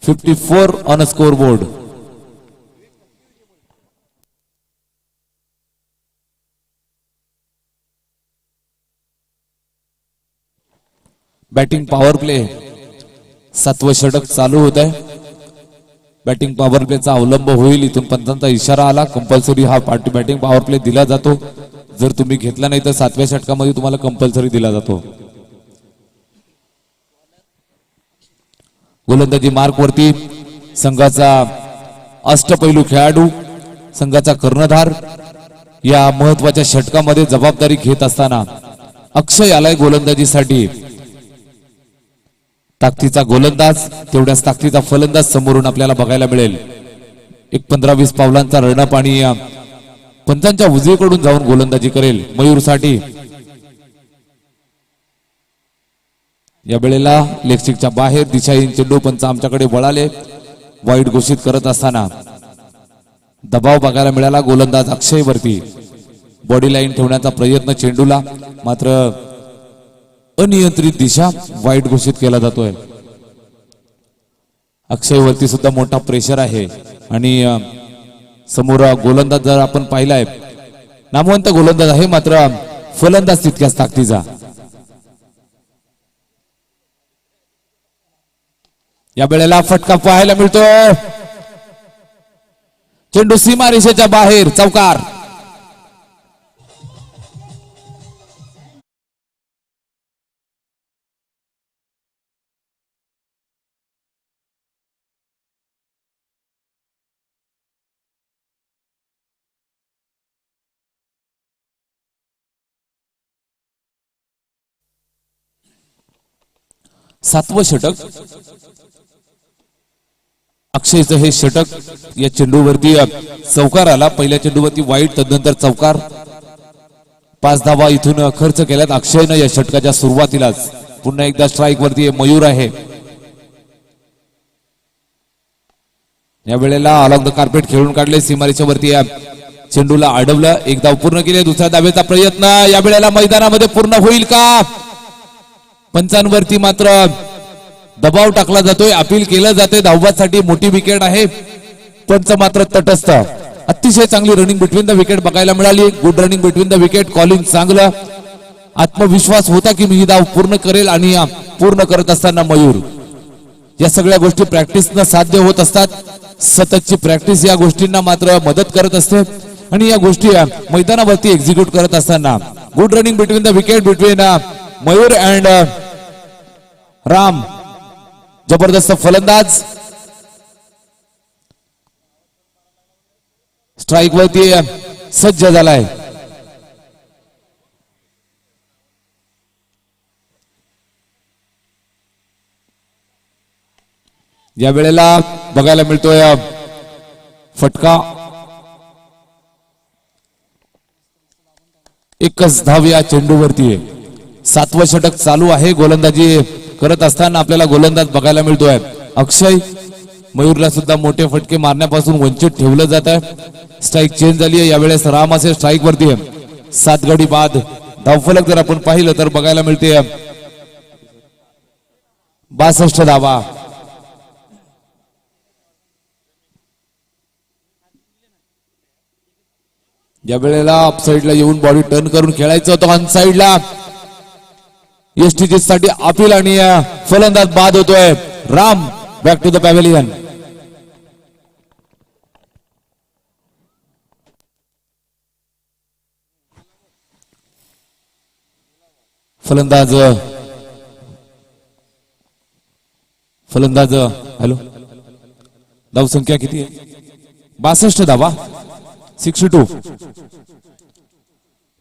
54 on score board. Batting power play 7वं षटक चालू होत आहे. बॅटिंग पॉवर प्लेचा अवलंब होईल. इथून पंचांचा इशारा आला. कंपल्सरी हा बॅटिंग पॉवर प्ले दिला जातो. जर तुम्ही घेतला नाही तर 7व्या षटकामध्ये तुम्हाला कंपल्सरी दिला जातो. गोलंदाजी मार्क वरती संघाचा अष्टपैलू खेळाडू, संघाचा कर्णधार या महत्वाच्या षटकामध्ये जबाबदारी घेत असताना अक्षय आलाय गोलंदाजीसाठी. ताकदीचा गोलंदाज, तेवढ्याच ताकदीचा फलंदाज समोरून आपल्याला बघायला मिळेल. एक 15-20 पावलांचा रनअप आणि पंचांच्या उजवीकडून जाऊन गोलंदाजी करेल मयूरसाठी. या वेळेला लेगस्टिकच्या बाहेर दिशाहीन चेंडू पंच आमच्याकडे वळाले. वाईट घोषित करत असताना दबाव बघायला मिळाला गोलंदाज अक्षय वरती. बॉडी लाईन ठेवण्याचा प्रयत्न चेंडूला, मात्र अनियंत्रित दिशा वाईट घोषित केला जातोय. अक्षय वरती सुद्धा मोठा प्रेशर आहे आणि समोर गोलंदाज जर आपण पाहिलाय नामवंत गोलंदाज आहे, मात्र फलंदाज तितक्याच ताकदीचा. या वेळेला फटका पाहायला मिळतो. चेंडू सीमारेषेच्या बाहेर, चौकार. सातवं षटक. अक्षयचं हे षटक. या चेंडूवरती चौकार आला. पहिल्या चेंडूवरती वाईट, तदनंतर चौकार. 5 धावा इथून खर्च केल्यात अक्षयनं या षटकाच्या सुरुवातीलाच. पुन्हा एकदा स्ट्राईक वरती मयूर आहे. या वेळेला अलॉंग द कार्पेट खेळून काढले. सीमारेच्या वरती चेंडूला अडवलं. एक धाव पूर्ण केली. दुसऱ्या धावेचा प्रयत्न या वेळेला मैदानामध्ये पूर्ण होईल का? पंचांवरती मात्र दबाव टाकला जातोय, अपील केलं जाते. धावबासाठी मोठी विकेट आहे. पंच मात्र तटस्थ. अतिशय चांगली रनिंग बिटवीन द विकेट बघायला मिळाली. Good running between the wicket. Calling चांगलं. आत्मविश्वास होता की मी ही धाव पूर्ण करेल. आणि पूर्ण करत असताना मयूर. या सगळ्या गोष्टी प्रॅक्टिसनं साध्य होत असतात. सततची प्रॅक्टिस या गोष्टींना मात्र मदत करत असते. आणि या गोष्टी मैदानावरती एक्झिक्यूट करत असताना good running between the wicket between Mayur and Ram. जबरदस्त फलंदाज. स्ट्राईक वरती सज्ज झालाय. या वेळेला बघायला मिळतोय फटका. एकच धाव या चेंडूवरती आहे. सातवं षटक चालू आहे. गोलंदाजी करत असताना आपल्याला गोलंदाज बघायला मिळतोय अक्षय. मयूरला सुद्धा मोठे फटके मारण्यापासून वंचित ठेवलं जात आहे. स्ट्राईक चेंज झाली आहे. यावेळेस राम असे स्ट्राईक वरती आहे. 7 गडी बाद. धावफलक जर आपण पाहिलं तर बघायला मिळते 62 धावा. या वेळेला अपसाईडला येऊन बॉडी टर्न करून खेळायचं होतं. ऑन साईडला एसटीजी साठी अपील आणि फलंदाज बाद होतोय. Ram back to the pavilion. फलंदाज हॅलो. धावसंख्या किती आहे? 62 धावा. 62.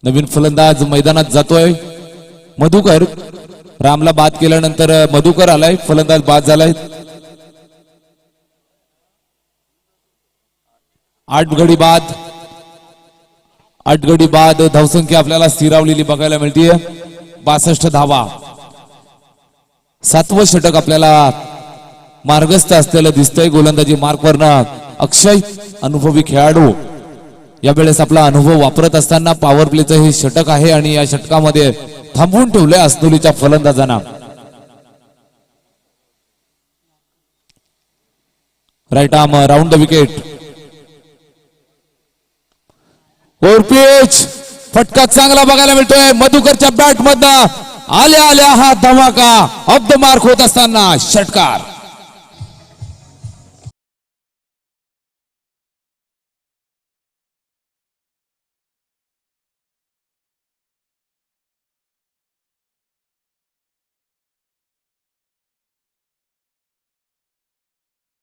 नवीन फलंदाज मैदानात जातोय मधुकर. रामला बाद केल्यानंतर मधुकर आलाय. फलंदाज बाद झालाय. 8 गडी बाद. 8 गडी बाद. धावसंख्या आपल्याला स्थिरावलेली बघायला मिळते 62 धावा. 7वं षटक आपल्याला मार्गस्थ असलेलं दिसतंय. गोलंदाजी मार्कवरनं अक्षय, अनुभवी खेळाडू. यावेळेस आपला अनुभव वापरत असताना पॉवर प्लेचं हे षटक आहे. आणि या षटकामध्ये थांबवून ठेवलंय अस्नोलीच्या फलंदाजांना. Right arm round the wicket. Over pitch. फटका चांगला बघायला मिळतोय. मधुकरच्या बॅट मधनं आल्या आल्या हा धमाका ऑफ द मार्क होत असताना षटकार.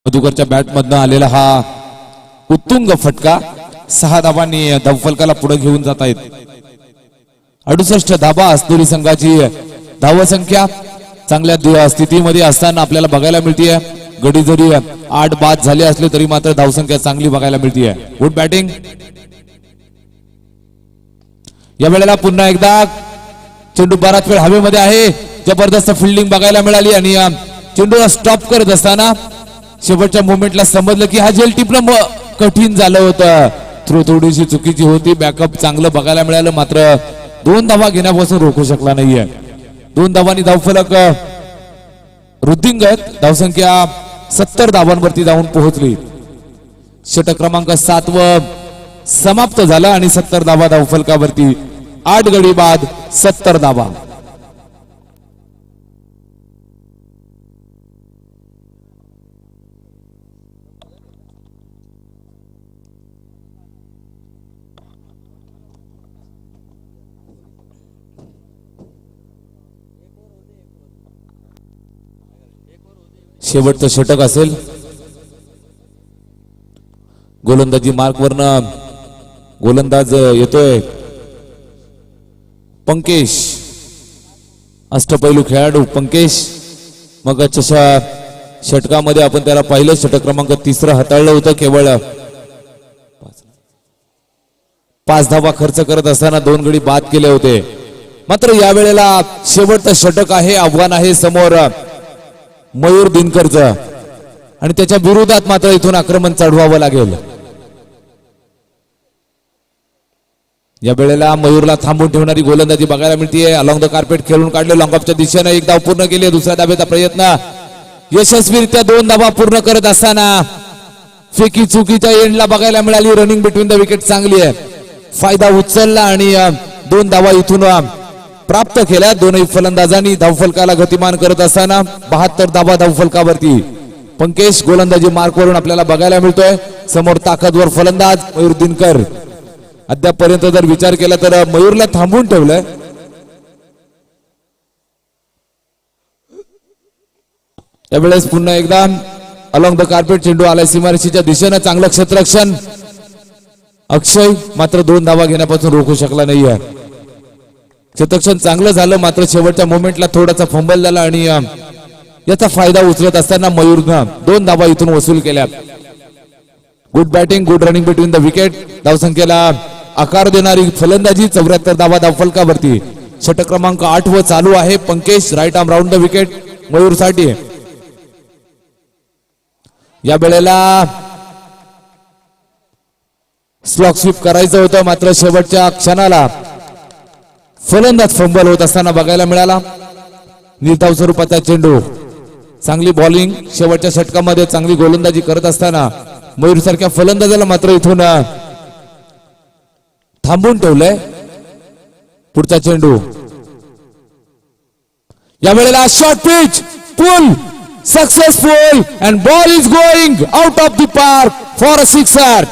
मधुकरच्या बॅट मधनं आलेला हा उत्तुंग फटका 6 धावांनी धावफलकाला पुढे घेऊन जात आहेत. 68 धावा अस्नोली संघाची धावसंख्या. चांगल्या स्थितीमध्ये असताना आपल्याला बघायला मिळते. गडी जरी 8 बाद झाले असले तरी मात्र धावसंख्या चांगली बघायला मिळते. Good batting. या वेळेला पुन्हा एकदा चेंडू बराच वेळ हवेमध्ये आहे. जबरदस्त फिल्डिंग बघायला मिळाली. आणि चेंडूला स्टॉप करत असताना शेवटच्या मोमेंटला समजलं की हा जेल टिपणं कठीण झालं होतं. थ्रो थोडीशी चुकीची होती. बॅकअप चांगलं बघायला मिळालं. मात्र 2 धावा घेण्यापासून रोखू शकला नाहीये. 2 धावांनी धावफलक वृद्धिंगत. धावसंख्या 70 धावांवरती जाऊन पोहोचली. षटक क्रमांक 7 समाप्त झाला आणि 70 धावा धावफलकावरती 8 गडी बाद 70 धावा. शेवटचं षटक असेल. गोलंदाजी मार्क वरनं गोलंदाज येतोय पंकेश, अष्टपैलू खेळाडू पंकेश. मग षटकामध्ये आपण त्याला पाहिलं, षटक क्रमांक 3 हाताळलं होतं. केवळ 5 धावा खर्च करत असताना 2 गडी बाद केले होते. मात्र यावेळेला शेवटचं षटक आहे, आव्हान आहे समोर मयूर दिनकरचं आणि त्याच्या विरोधात मात्र इथून आक्रमण चढवावं लागेल. या वेळेला मयूरला थांबून ठेवणारी गोलंदाजी बघायला मिळते. अलॉंग द कार्पेट खेळून काढले, लॉंग ऑफच्या दिशेने एक धाव पूर्ण केली. दुसऱ्या धावेचा प्रयत्न यशस्वीरित्या 2 धावा पूर्ण करत असताना फेकी चुकीच्या एंडला बघायला मिळाली. रनिंग बिटवीन द विकेट चांगली आहे, फायदा उचलला आणि 2 धावा इथून प्राप्त केल्या. दोनही फलंदाजांनी धावफलकाला गतिमान करत असताना 72 धावा धावफलकावरती. पंकेश गोलंदाजी मार्क वरून आपल्याला बघायला मिळतोय. समोर ताकदवर फलंदाज मयूर दिनकर. अद्यापर्यंत जर विचार केला तर मयूरला थांबून ठेवलंय. त्यावेळेस पुन्हा एकदा अलॉंग द कार्पेट चेंडू आलाय सीमारेषेच्या दिशेनं. चांगलं क्षेत्ररक्षण अक्षय, मात्र 2 धावा घेण्यापासून रोखू शकला नाहीये. क्षेत्ररक्षण चांगलं झालं, मात्र शेवटच्या मोमेंटला थोडासा फंबल झाला आणि याचा फायदा उचलत असताना मयूरनं 2 धावा इथून वसूल केल्या. Good batting, good running between the wicket. धावसंख्येला आकार देणारी फलंदाजी. 74 धावा धावफलकावरती. षटक क्रमांक 8 व चालू आहे. Pankesh right arm round the wicket Mayur साठी. या वेळेला स्लॉक स्वीप करायचं होतं, मात्र शेवटच्या क्षणाला फलंदाज फंबल होत असताना बघायला मिळाला. निर्धाव स्वरूपाचा चेंडू, चांगली बॉलिंग शेवटच्या षटकामध्ये, चांगली गोलंदाजी करत असताना मयूर सारख्या फलंदाजाला मात्र इथून थांबून ठेवलंय. पुढचा चेंडू या वेळेला short pitch pull successful and ball is going out of the park for a sixer.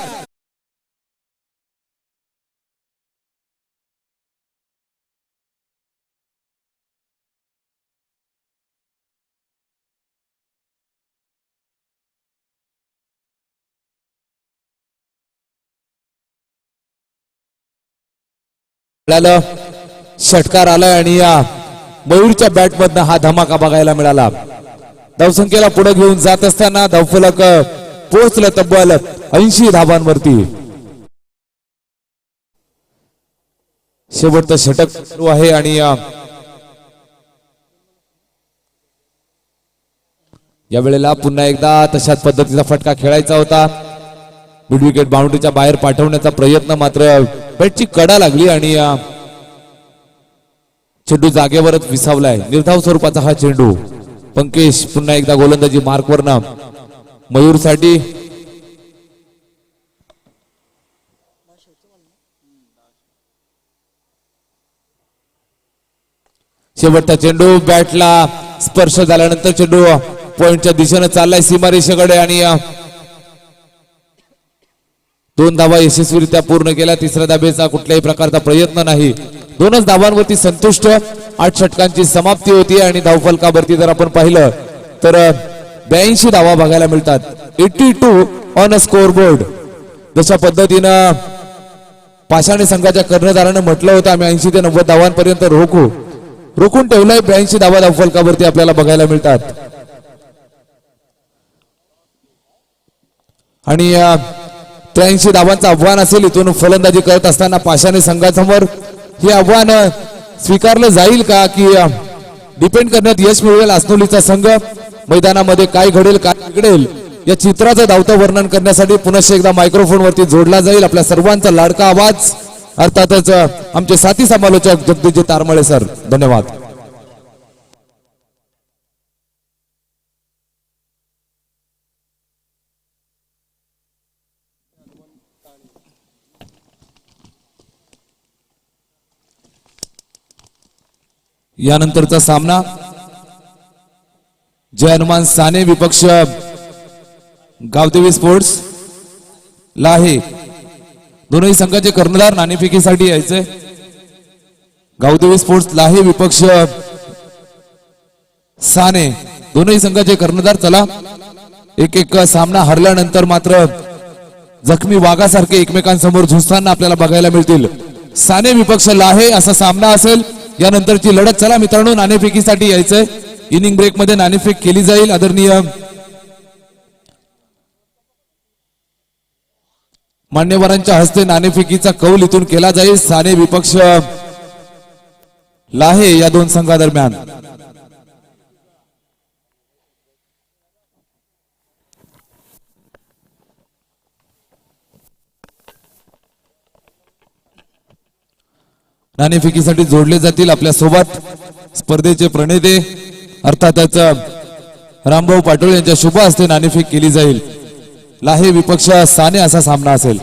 षटकार आलाय आणि या मयूरच्या बॅट मधनं हा धमाका बघायला मिळाला. धावसंख्येला पुढे घेऊन जात असताना धावफलक पोहोचलं तब्बल 80 धावांवरती. शेवटचं षटक सुरू आहे आणि या वेळेला पुन्हा एकदा तशाच पद्धतीचा फटका खेळायचा होता. मिड विकेट बाउंड्रीच्या बाहेर पाठवण्याचा प्रयत्न, मात्र बॅटची कडा लागली आणि चेंडू जागेवरच विसावलाय. निर्धाव स्वरूपाचा हा चेंडू. पंकेश पुन्हा एकदा गोलंदाजी मार्कवर ना मयूर साठी. शेवटचा चेंडू बॅटला स्पर्श झाल्यानंतर चेंडू पॉइंटच्या दिशेने चाललाय सीमारेषेकडे आणि 2 धावा यशस्वीरित्या पूर्ण केल्या. तिसऱ्या धावेचा कुठल्याही प्रकारचा प्रयत्न नाही. 2च धावांवरती संतुष्ट. 8 षटकांची समाप्ती होती आणि धावफलकावरती जर आपण पाहिलं तर 82 धावा बघायला मिळतात. 82 ऑन अ स्कोर बोर्ड. जशा पद्धतीनं पाषाणी संघाच्या कर्णधारानं म्हटलं होतं आम्ही 80 ते 90 धावांपर्यंत रोखून ठेवलंय. 82 धावा धावफलकावरती आपल्याला बघायला मिळतात. आणि 83 धावांचं आव्हान असेल इथून फलंदाजी करत असताना पाषाणी संघासमोर. हे आव्हान स्वीकारलं जाईल का, की डिपेंड करण्यात यश मिळवेल आसनोलीचा संघ. मैदानामध्ये काय घडेल काय बिघडेल या चित्राचं धावतं वर्णन करण्यासाठी पुन्हा एकदा मायक्रोफोन वरती जोडला जाईल आपल्या सर्वांचा लाडका आवाज, अर्थातच आमचे साथी समालोचक जगदीशजी तारमळे सर. धन्यवाद. यानंतरचा सामना जय हनुमान साने विपक्ष गावदेवी स्पोर्ट्स लाहे. दोनही संघाचे कर्णधार नाणेफेकीसाठी यायचे. गावदेवी स्पोर्ट्स लाहे विपक्ष साने दोनही संघाचे कर्णधार. चला एक एक सामना हरल्यानंतर मात्र जखमी वाघासारखे एकमेकांसमोर झुंजताना आपल्याला बघायला मिळतील. साने विपक्ष लाहे असा सामना असेल. यानंतरची लढत. चला मित्रांनो नाणेफेकीसाठी यायचंय. इनिंग ब्रेक मध्ये नाणेफेक केली जाईल. आदरणीय मान्यवरांच्या हस्ते नाणेफेकीचा कौल इथून केला जाईल. साने विपक्ष लाहे या दोन संघादरम्यान. नाणेफेकीसाठी जोडले जातील आपल्या सोबत स्पर्धेचे प्रणेते अर्थातच रामभाऊ पाटोळे यांच्या शुभ हस्ते नाणेफेक केली जाईल. लाहे विपक्ष साने असा सामना असेल.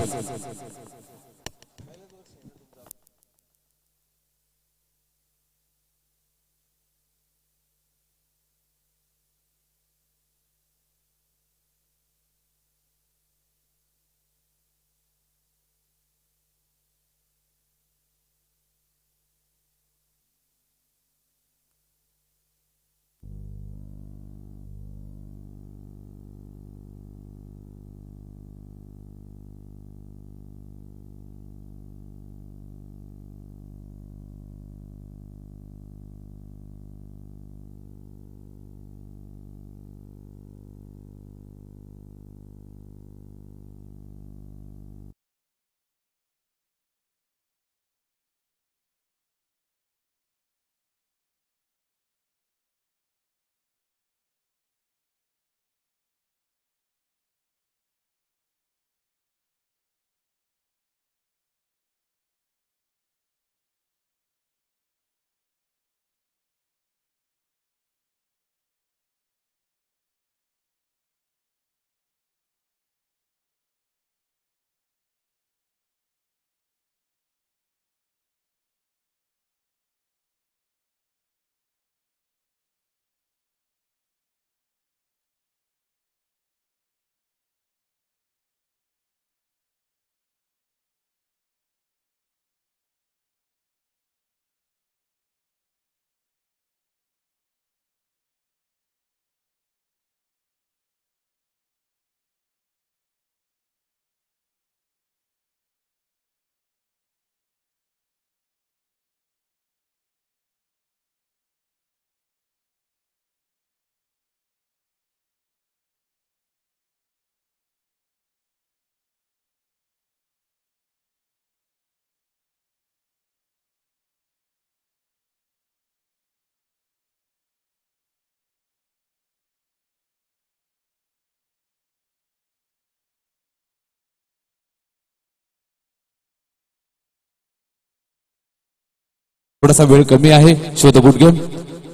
थोडासा वेळ कमी आहे. शोध गुड गेम.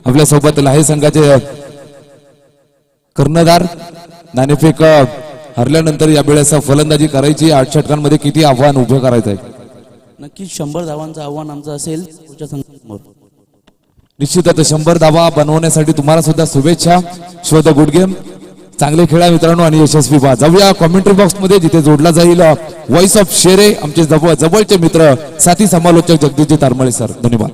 आपल्या सोबत लाहे संघाचे कर्णधार. नाणेफेक हरल्यानंतर या वेळेस फलंदाजी करायची. 8 षटकांमध्ये किती आव्हान उभे करायचं आहे? नक्कीच 100 धावांचं आव्हान आमचं असेल पुढच्या संघासमोर. निश्चितच 100 धावा बनवण्यासाठी तुम्हाला सुद्धा शुभेच्छा. शोध गुड गेम. चांगले खेळा मित्रांनो आणि यशस्वी व्हा. जाऊया कॉमेंट्री बॉक्स मध्ये जिथे जोडला जाईल व्हॉइस ऑफ शेरे आमचे जवळचे मित्र साथी समालोचक जगदीशजी तारमळे सर. धन्यवाद.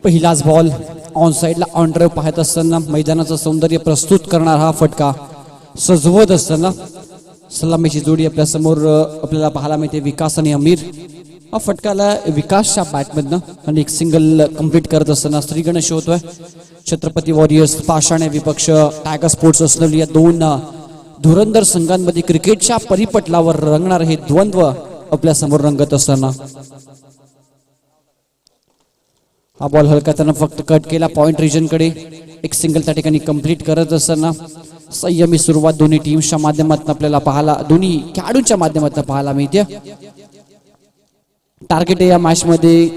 पहिलाच बॉल ऑन साइडला ऑन ड्राइव्ह पाहत असताना मैदानाचं सौंदर्य प्रस्तुत करणार हा फटका सजवत असताना सलामीची जोडी आपल्या समोर आपल्याला पाहायला मिळते. विकास आणि अमीर. हा फटकाला विकासच्या बॅटमधनं आणि एक सिंगल कंप्लीट करत असताना श्री गणेश होतोय. छत्रपती वॉरियर्स पाषाणे विपक्ष टायगर स्पोर्ट्स असलेली या दोन धुरंधर संघांमध्ये क्रिकेटच्या परिपटलावर रंगणार हे द्वंद्व आपल्या समोर रंगत असताना हा बॉल हलकाताना फक्त कट केला पॉइंट रिजन कडे. एक सिंगल त्या ठिकाणी कंप्लीट करत असताना संयमी सुरुवात दोन्ही टीम्सच्या माध्यमातून आपल्याला पाहायला दोन्ही खेळाडूंच्या माध्यमातून पाहायला मिळते. टार्गेट या मॅच मध्ये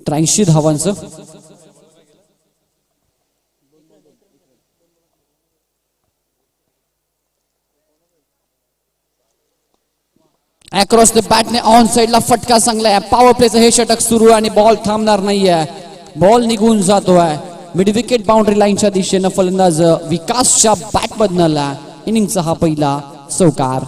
83 धावांचं. अक्रॉस द बॅटने ऑन साइडला फटका चांगला आहे. पॉवर प्लेचं हे षटक सुरू आहे आणि बॉल थांबणार नाहीये. बॉल निघून जातोय मिड विकेट बाउंड्री लाईनच्या दिशेनं. फलंदाज विकासच्या बॅट मधला इनिंगचा हा पहिला चौकार.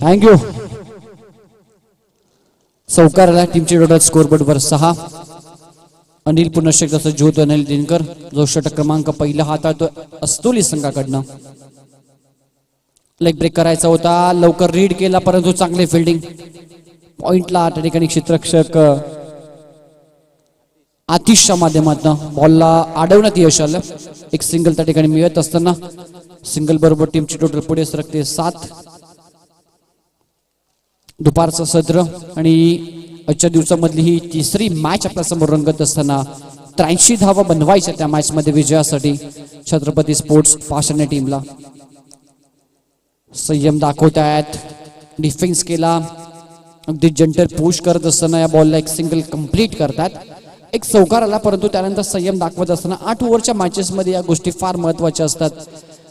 थँक्यू. चौकाराला टीमची टोटल स्कोरबोर्ड वर 6. अनिल पुनश्चेक तसं ज्योत अनिल दिनकर जो षटक क्रमांक पहिला हाताळतो अस्तोली संघाकडनं. लेग ब्रेक करायचा होता, लवकर रीड केला परंतु चांगली फिल्डिंग. पॉइंटला त्या ठिकाणी क्षेत्ररक्षक आतिशच्या माध्यमातून बॉलला अडवण्यात यश आलं. एक सिंगल त्या ठिकाणी मिळत असताना सिंगल बरोबर टीमची टोटल पुढे सरकते 7. दुपारचं सत्र आणि आजच्या दिवसामधली ही तिसरी मॅच आपल्या समोर रंगत असताना 83 धावा बनवायच्या त्या मॅच मध्ये विजयासाठी छत्रपती स्पोर्ट्स पाषाण टीमला. संयम दाखवतायत, डिफेन्स केला, अगदी जंटर पुश करत असताना या बॉलला एक सिंगल कंप्लीट करतात. एक चौकार आला परंतु त्यानंतर संयम दाखवत असताना 8 ओव्हरच्या मॅचेस मध्ये या गोष्टी फार महत्वाच्या असतात.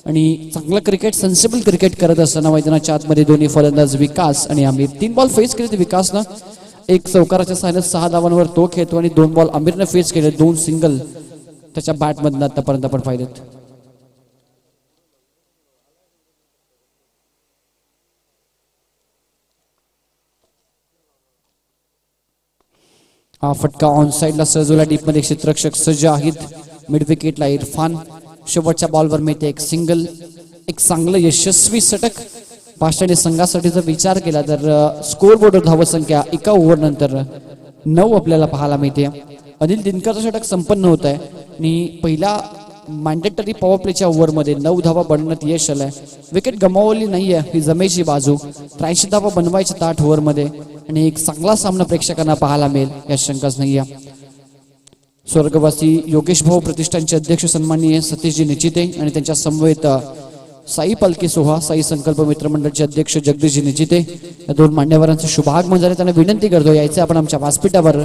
आणि चांगलं क्रिकेट, सेन्सिबल क्रिकेट करत असताना मैदानाच्या आतमध्ये दोन्ही फलंदाज विकास आणि आमिर 3 बॉल फेस केले. विकासनं एक चौकाराच्या सहाय्याने 6 धावांवर तो खेळतो आणि 2 बॉल आमिरनं फेस केले. 2 सिंगल त्याच्या बॅटमधनं आतापर्यंत आपण पाहिलेत. हा फटका ऑन साइडला सजवला. डीपमध्ये क्षेत्ररक्षक सज्ज आहेत. मिड विकेटला इरफान. शेवटच्या बॉलवर मिळते एक सिंगल. एक चांगलं यशस्वी षटक. पाषाणी संघासाठी जर विचार केला तर स्कोर बोर्डवर धावसंख्या एका ओव्हर नंतर 9 आपल्याला पाहायला मिळते. अनिल दिनकरचं षटक संपन्न होत आहे आणि पहिला मॅन्डेटरी पॉवर प्लेच्या ओव्हरमध्ये 9 धावा बनवण्यात यश आलंय. विकेट गमावली नाहीये ही जमेची बाजू. 83 धावा बनवायच्या 8 ओव्हरमध्ये आणि एक चांगला सामना प्रेक्षकांना पाहायला मिळेल या शंकाच नाहीये. स्वर्गवासी योगेश भाऊ प्रतिष्ठानचे अध्यक्ष सन्माननीय सतीशजी निचिते आणि त्यांच्या समवेत साई पालखी सोहा, साई संकल्प मित्र मंडळाचे अध्यक्ष जगदीशजी निचिते या 2 मान्यवरांचं शुभागमन झालं. त्यांना विनंती करतो यायचं आपण आमच्या व्यासपीठावर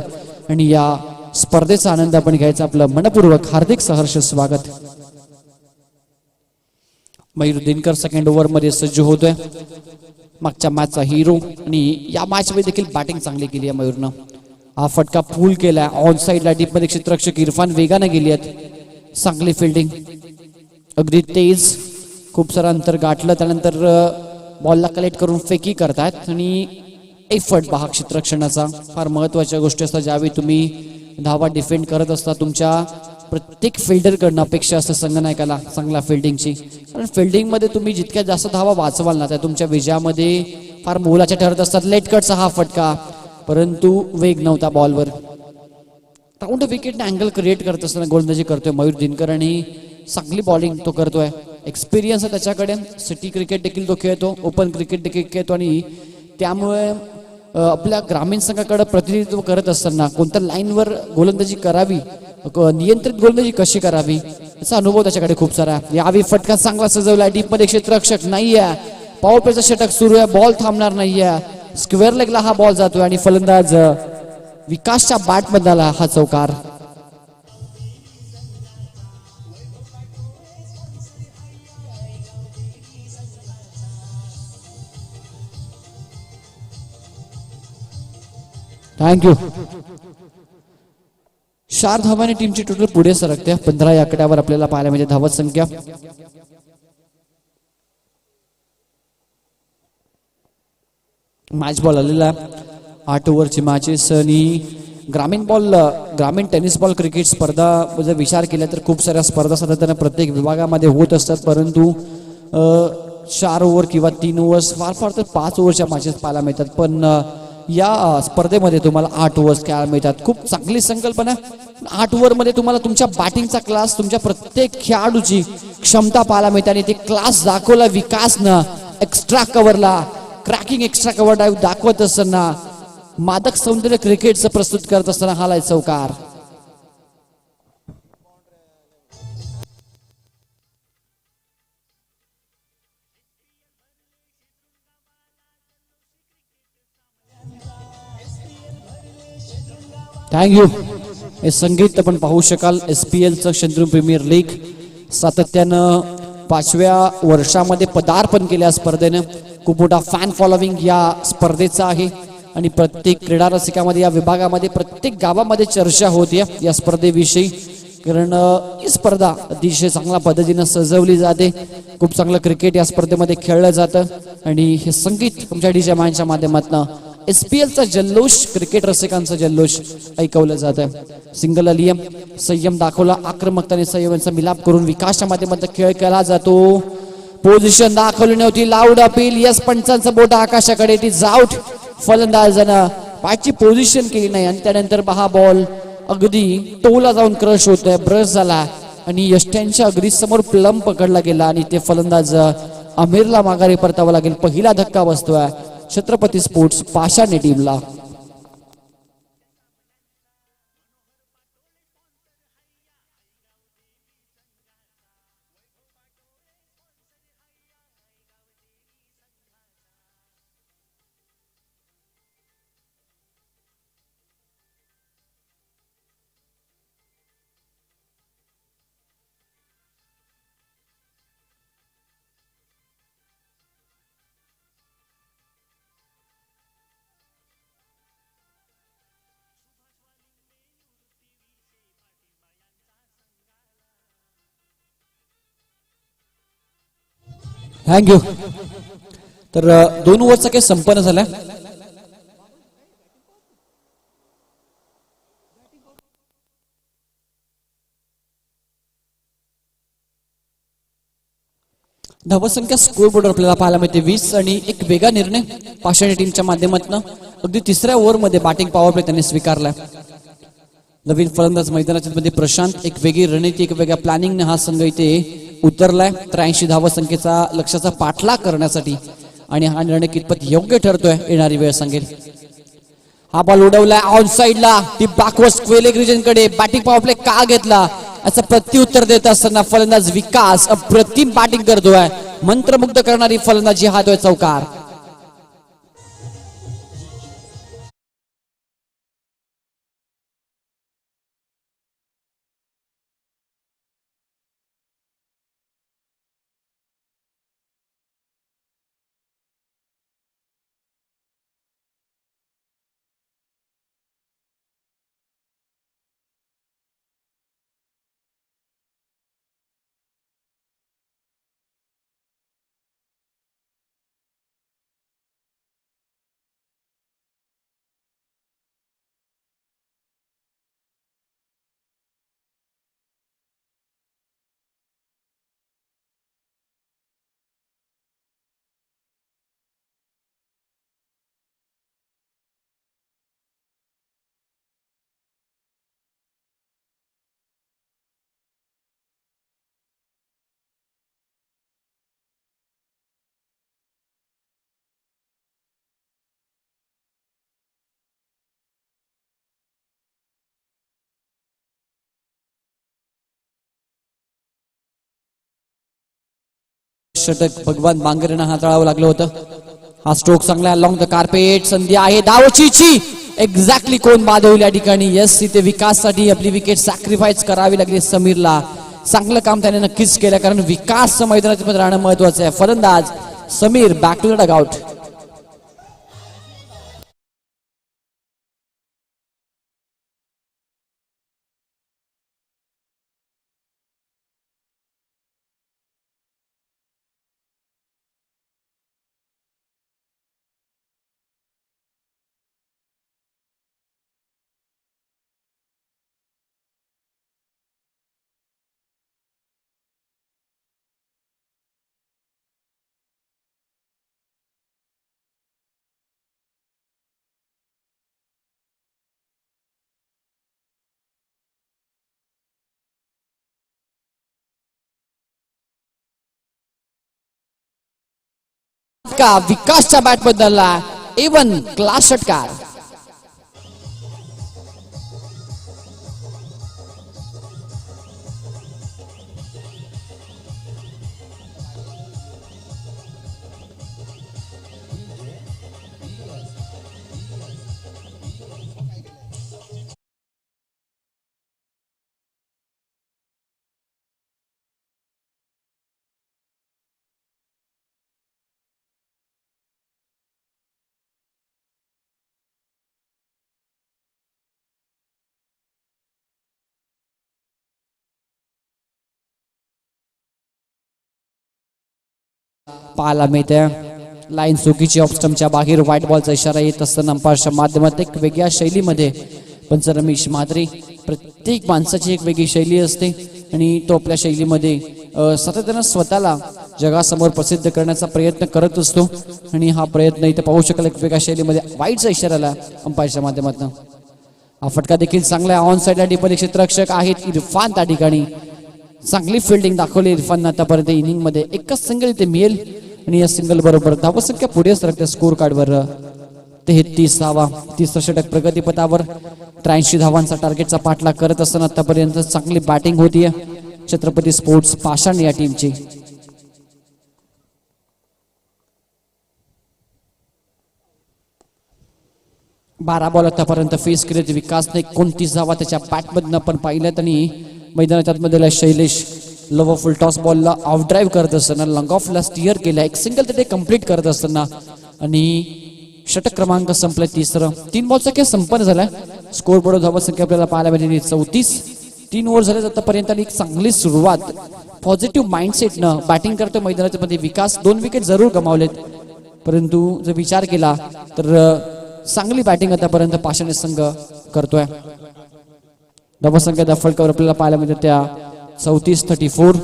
आणि या स्पर्धेचा आनंद आपण घ्यायचा. आपलं मनपूर्वक हार्दिक सहर्ष स्वागत. मयूर दिनकर सेकंड ओव्हर मध्ये सज्ज होतोय. मागच्या मॅचचा हिरो आणि या मॅच मध्ये देखील बॅटिंग चांगली केली आहे मयूरनं. हा फटका पूल केला ऑन साइडला. डीप मध्ये क्षेत्ररक्षक इरफान वेगाने गेली आहेत. चांगली फिल्डिंग, अगदी तेज, खूप सारं अंतर गाठलं. त्यानंतर बॉलला कलेक्ट करून फेकी करतायत आणि एफर्ट पहा क्षेत्ररक्षणाचा फार महत्वाच्या गोष्टी असतात. ज्यावेळी तुम्ही धावा डिफेंड करत असता तुमच्या प्रत्येक फिल्डरकडनं अपेक्षा असते संघनायकाला चांगल्या फिल्डिंगची. कारण फिल्डिंगमध्ये तुम्ही जितक्या जास्त धावा वाचवाल ना त्या तुमच्या विजयामध्ये फार मोलाच्या ठरत असतात. लेट कटचा हा फटका परंतु वेग नव्हता बॉलवर. राऊंड विकेटने अँगल क्रिएट करत असताना गोलंदाजी करतोय मयूर दिनकर आणि चांगली बॉलिंग तो करतोय. एक्सपिरियन्स आहे त्याच्याकडे. सिटी क्रिकेट देखील तो खेळतो, ओपन क्रिकेट देखील खेळतो आणि त्यामुळे आपल्या ग्रामीण संघाकडे प्रतिनिधित्व करत असताना कोणत्या लाईनवर गोलंदाजी करावी, नियंत्रित गोलंदाजी कशी करावी याचा अनुभव त्याच्याकडे खूप सारा. यावेळी फटका चांगला सजवला. डीप मध्ये क्षेत्ररक्षक नाहीये. पॉवर प्लेचा षटक सुरू आहे. बॉल थांबणार नाहीये. स्क्वेअर लेगला हा बॉल जातोय आणि फलंदाज विकासच्या बॅट मध्ये आला हा चौकार. थँक्यू. 4 धावांनी टीमची टोटल पुढे सरकते. 15 या आकड्यावर आपल्याला पाहायला मिळते धावत संख्या. मॅच बॉल आलेला 8 ओव्हरची मॅचेस आणि ग्रामीण टेनिस बॉल क्रिकेट स्पर्धा जर विचार केला तर खूप साऱ्या स्पर्धा साधारणपणे प्रत्येक विभागामध्ये होत असतात. परंतु 4 ओव्हर किंवा 3 ओव्हर्स फार फार तर 5 ओव्हरच्या मॅचेस पाहायला मिळतात. पण या स्पर्धेमध्ये तुम्हाला 8 ओव्हर्स खेळायला मिळतात. खूप चांगली संकल्पना. 8 ओव्हर मध्ये तुम्हाला तुमच्या बॅटिंगचा क्लास, तुमच्या प्रत्येक खेळाडूची क्षमता पाहायला मिळते आणि ते क्लास दाखवला विकासनं. एक्स्ट्रा कव्हरला क्रॅकिंग एक्स्ट्रा कव्हर ड्राईव्ह दाखवत असताना मादक सौंदर्य क्रिकेटचं प्रस्तुत करत असताना हा चौकार. थँक्यू. हे संगीत आपण पाहू शकाल. SPL चं चंद्रू प्रीमियर लीग सातत्यानं 5व्या वर्षामध्ये पदार्पण केल्या स्पर्धेनं. खूप मोठा फॅन फॉलोविंग या स्पर्धेचा आहे आणि प्रत्येक क्रीडा रसिकामध्ये या विभागामध्ये प्रत्येक गावामध्ये चर्चा होते या स्पर्धेविषयी. कारण ही स्पर्धा अतिशय चांगल्या पद्धतीनं सजवली जाते. खूप चांगलं क्रिकेट या स्पर्धेमध्ये खेळलं जातं आणि हे संगीत तुमच्या DJ मायनच्या माध्यमातून SPL चा जल्लोष, क्रिकेट रसिकांचा जल्लोष ऐकवलं जातं. सिंगल अलियम संयम दाखवला, आक्रमकताने संयमांचा मिलाप करून विकासच्या माध्यमातून खेळ केला जातो. पोझिशन दाखवली नव्हती, लाऊड अपील. यस, पंचांचा बोट आकाशाकडे, ती आउट. फलंदाजानं पाठची पोझिशन केली नाही आणि त्यानंतर हा बॉल अगदी टोला जाऊन क्रश होतोय, ब्रश झाला आणि यष्ट्यांच्या अगदी समोर प्लम पकडला गेला आणि ते फलंदाज आमिरला माघारी परतावं लागेल. पहिला धक्का बसतोय छत्रपती स्पोर्ट्स पाषाणे टीमला. थँक्यू. तर 2 ओव्हरचा खेळ संपन्न झालाय. धावसंख्या स्कोर बोर्डवर आपल्याला पाहायला मिळते 20 आणि एक वेगळा निर्णय पाषाणी टीमच्या माध्यमातून अगदी 3ऱ्या ओव्हरमध्ये बॅटिंग पॉवर प्ले त्यांनी स्वीकारलाय. नवीन फलंदाज मैदानाच्या मध्ये प्रशांत. एक वेगळी रणनीती, एक वेगळ्या प्लॅनिंगने हा संघ इथे उतरलाय 83 धावसंख्येचा लक्ष्याचा पाठलाग करण्यासाठी आणि हा निर्णय कितपत योग्य ठरतोय येणारी वेळ सांगेल. हा बॉल उडवलाय ऑन साइडला, ती बॅकवर्ड स्क्वेअर रिजन कडे. बॅटिंग पॉवर प्ले का घेतला याचं प्रत्युत्तर देत असताना फलंदाज विकास अप्रतिम बॅटिंग करतोय. मंत्रमुग्ध करणारी फलंदाजी हातोय चौकार. षटक भगवान बांगरेंना हाताळावं लागलं होतं. हा स्ट्रोक चांगला अलॉंग द कार्पेट. संधी आहे धावचीची. एक्झॅक्टली कोण बाद होईल या ठिकाणी. यस, इथे विकाससाठी आपली विकेट सॅक्रिफाईस करावी लागली समीरला. चांगलं काम त्याने नक्कीच केलं कारण विकास मैदानात राहणं महत्वाचं आहे. फलंदाज Sameer back to the dugout. विकासच्या बॅट बद्दलला इवन क्लास षटकार. पाहायला मिळते. लाईन चुकीची ऑफस्टमच्या बाहेर व्हाईट बॉलचा इशारा येत असताना अंपायरच्या माध्यमात एक वेगळ्या शैलीमध्ये पंच रमेश म्हात्रे. प्रत्येक माणसाची एक वेगळी शैली असते आणि तो आपल्या शैलीमध्ये सातत्यानं स्वतःला जगासमोर प्रसिद्ध करण्याचा प्रयत्न करत असतो आणि हा प्रयत्न इथे पाहू शकाल एक वेगळ्या शैलीमध्ये वाईटचा इशारा आला अंपायरच्या माध्यमातून. हा फटका देखील चांगला ऑन साईडला डिपली क्षेत्ररक्षक आहेत इरफान त्या ठिकाणी चांगली फिल्डिंग दाखवली इरफान आतापर्यंत इनिंग मध्ये. एकच सिंगल इथे मिळेल आणि या सिंगल बरोबर धावसंख्या पुढे सरकते स्कोर कार्डवर. 33वा तिसरं षटक प्रगतीपथावर. 83 धावांचा टार्गेटचा पाठलाग करत असताना आतापर्यंत चांगली बॅटिंग होतीये छत्रपती स्पोर्ट्स पाषाण या टीमची. बारा बॉल आतापर्यंत फेस केलेत विकासने. 29 धावा त्याच्या बॅटमधनं पण पाहिल्यात आणि मैदानाच्या आतमध्ये शैलेश लव फुल टॉस बॉलला आउट ड्राईव्ह करत असताना लॉंग ऑफला स्टिअर केला. एक सिंगल तिथे कंप्लीट करत असताना आणि षटक क्रमांक संपलाय तिसरं. 3 बॉलचा खेळ संपन्न झालाय. स्कोर बोर्ड धावा संख्या आपल्याला पाहायला मिळाली 34. 3 ओव्हर झाले आतापर्यंत आणि एक चांगली सुरुवात पॉझिटिव्ह माइंडसेटनं बॅटिंग करतो मैदानाच्या मध्ये विकास. 2 विकेट जरूर गमावलेत परंतु जर विचार केला तर चांगली बॅटिंग आतापर्यंत पाषाण संघ करतोय. धावसंख्या फलकावर आपल्याला पाहायला मिळते त्या 34-34.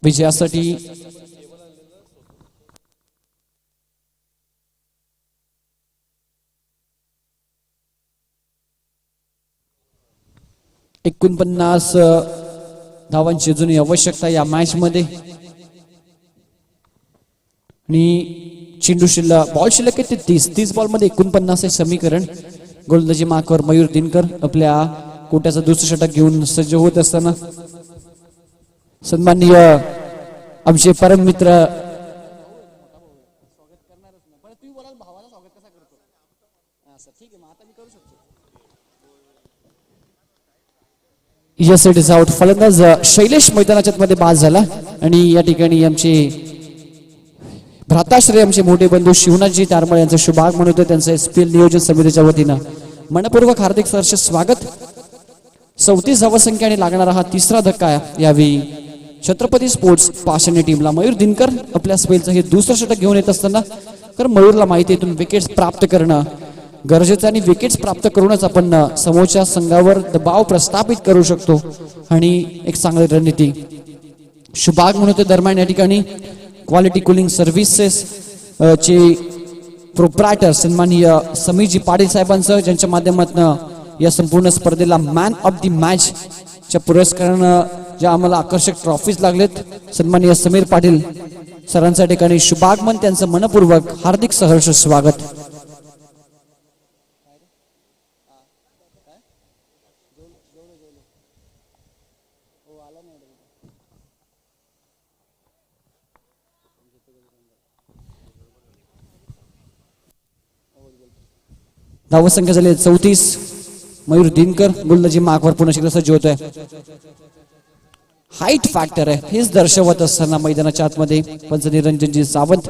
विजयासाठी एकोणपन्नास धावांची अजूनही आवश्यकता या मॅच मध्ये आणि चेंडू शिल्लक बॉल शिल्लक आहे ते 30 बॉल मध्ये 49 हे समीकरण. गोलंदाजी मार्कवर मयूर दिनकर आपल्या कोट्याचं दुसरं षटक घेऊन सज्ज होत असताना सन्माननीय आमचे परम मित्र यस इट इज आउट. फलंदाज शैलेश मैदानाच्या मध्ये बाद झाला आणि या ठिकाणी आमचे भ्राताश्री आमचे मोठे बंधू शिवनाथजी तारमळ यांचं शुभागमन होतं. त्यांचं SPL नियोजन समितीच्या वतीनं मनपूर्वक हार्दिक सहर्ष स्वागत. 34 धावसंख्या आणि लागणारा हा तिसरा धक्का यावेळी छत्रपती स्पोर्ट्स पाषाण टीमला. मयूर दिनकर आपल्या स्पेलचं हे दुसरं षटक घेऊन येत असताना कारण मयूरला माहिती आहे इथून विकेट्स प्राप्त करणं गरजेचं आणि विकेट्स प्राप्त करूनच आपण समोरच्या संघावर दबाव प्रस्थापित करू शकतो आणि एक चांगली रणनीती. शुभागमन होते दरम्यान या ठिकाणी क्वालिटी कूलिंग सर्व्हिसेस चे प्रोप्रायटर सन्माननीय समीरजी पाटील साहेबांचं ज्यांच्या माध्यमातून या संपूर्ण स्पर्धेला मॅन ऑफ द मॅच च्या पुरस्कारानं ज्या आम्हाला आकर्षक ट्रॉफीज लागलेत सन्माननीय समीर पाटील सरांच्या ठिकाणी शुभागमन त्यांचं मनपूर्वक हार्दिक सहर्ष स्वागत. धावसंख्या झाली 34. मयूर दिनकर गोलंदाजी मार्कवर पुन्हा शिकला सज्ज होतोय. हाईट फॅक्टर आहे हेच दर्शवत असताना मैदानाच्या आतमध्ये पंच निरंजनजी सावंत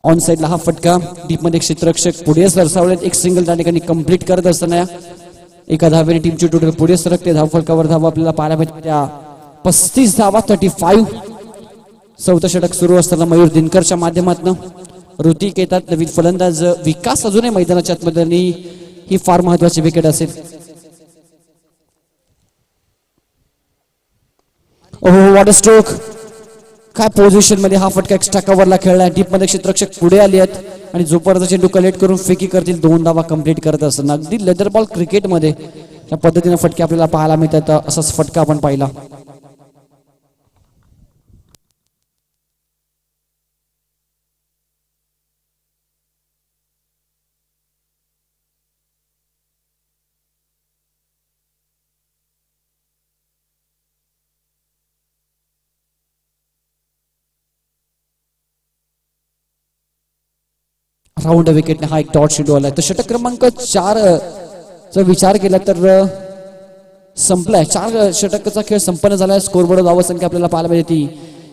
ऑन साइडला हा फटका डीप मध्ये क्षेत्ररक्षक पुढे सरसावलेत. एक सिंगल त्या ठिकाणी कंप्लीट करत असताना एका धावेने टीमची टोटल पुढे सरकते. धाव फलकावर धावा आपल्याला पाहायला भेटते त्या 35 धावा 35. चौथं षटक सुरू असताना मयूर दिनकरच्या माध्यमातून ऋतिक येतात. नवीन फलंदाज विकास अजूनही मैदानाच्या आतमध्ये आणि ही फार महत्वाची विकेट असेल. ओहो वॉट अ स्ट्रोक. काय पोझिशन मध्ये हा फटका एक्स्ट्रा कव्हरला खेळलाय. डीप मध्ये क्षेत्ररक्षक पुढे आले आहेत आणि जोपर्यंत चेंडू कलेक्ट करून फेकी करतील 2 धावा कंप्लीट करत असताना अगदी लेदर बॉल क्रिकेटमध्ये त्या पद्धतीने फटके आपल्याला पाहायला मिळतात. असाच फटका आपण पाहिला. राऊंड विकेटने हा एक डॉट शेडू आलाय. तर षटक क्रमांक 4 चा विचार केला तर संपलाय. 4 षटकाचा खेळ संपन्न झालाय. स्कोरबोर्ड धावा संख्या आपल्याला पाहायला मिळते ती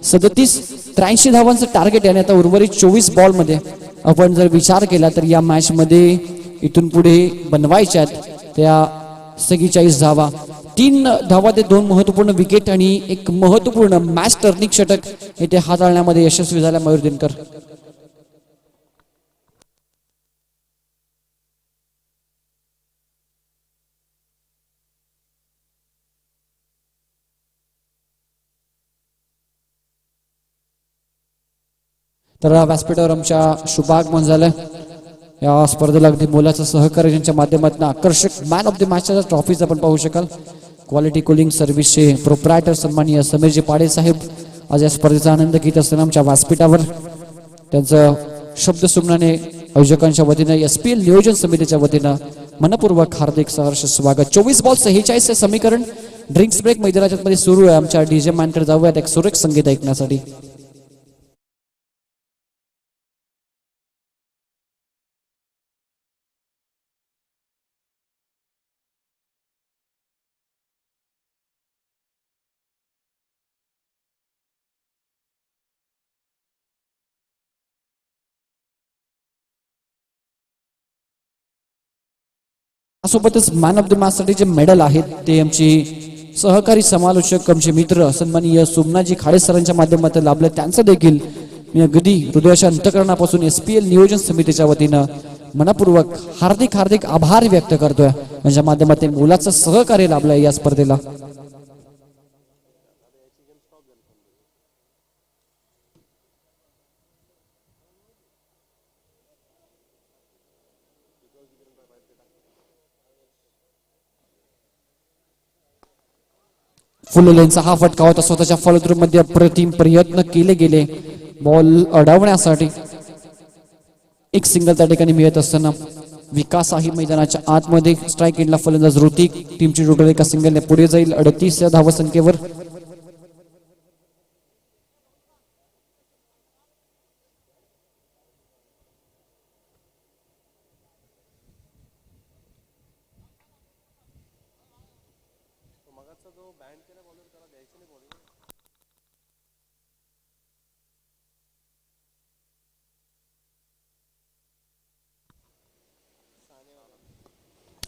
37. धावांचं टार्गेट आहे आणि आता उर्वरित 24 बॉल मध्ये आपण जर विचार केला तर या मॅच मध्ये इथून पुढे बनवायच्या त्या 46 धावा. 3 धावा ते 2 महत्वपूर्ण विकेट आणि एक महत्वपूर्ण मॅच टर्निंग षटक येथे हाताळण्यामध्ये यशस्वी झाला मयूर दिनकर. तर व्यासपीठावर आमच्या शुभाग झालं या स्पर्धेला अगदी मोलाचं सहकार्य ज्यांच्या माध्यमातून आकर्षक मॅन ऑफ द मॅचच्या ट्रॉफीज आपण पाहू शकाल. क्वालिटी कुलिंग सर्व्हिसचे प्रोप्रायटर सन्माननीय समीरजी पाडे साहेब आज या स्पर्धेचा आनंद घेत असताना आमच्या व्यासपीठावर त्यांचं शब्द सुमनाने आयोजकांच्या वतीनं SPL नियोजन समितीच्या वतीनं मनपूर्वक हार्दिक सहर्ष स्वागत. 24 बॉल 46 समीकरण. ड्रिंक्स ब्रेक मैदानाच्या मध्ये सुरू आहे. आमच्या डीजे मॅनकडे जाऊयात एक सुरेख संगीत ऐकण्यासाठी. सोबतच मॅन ऑफ द मॅच साठी जे मेडल आहेत ते आमची सहकारी समालोचक आमचे मित्र सन्माननीय सोमनाथजी खाडे सरांच्या माध्यमातून लाभले. त्यांचं देखील मी अगदी हृदयाच्या अंतकरणापासून SPL नियोजन समितीच्या वतीनं मनपूर्वक हार्दिक आभार व्यक्त करतोय. यांच्या माध्यमातून मोलाचं सहकार्य लाभलंय या स्पर्धेला. फुल लेनचा हा फटका होता. स्वतःच्या फॉलोथ्रू मध्ये अप्रतिम प्रयत्न केले गेले बॉल अडवण्यासाठी. एक सिंगल त्या ठिकाणी मिळत असताना विकास आहे मैदानाच्या आतमध्ये. स्ट्राईक एंडला फलंदाज ऋतिक. टीमची टोटल एका सिंगलने पुढे जाईल 38 या धावसंख्येवर.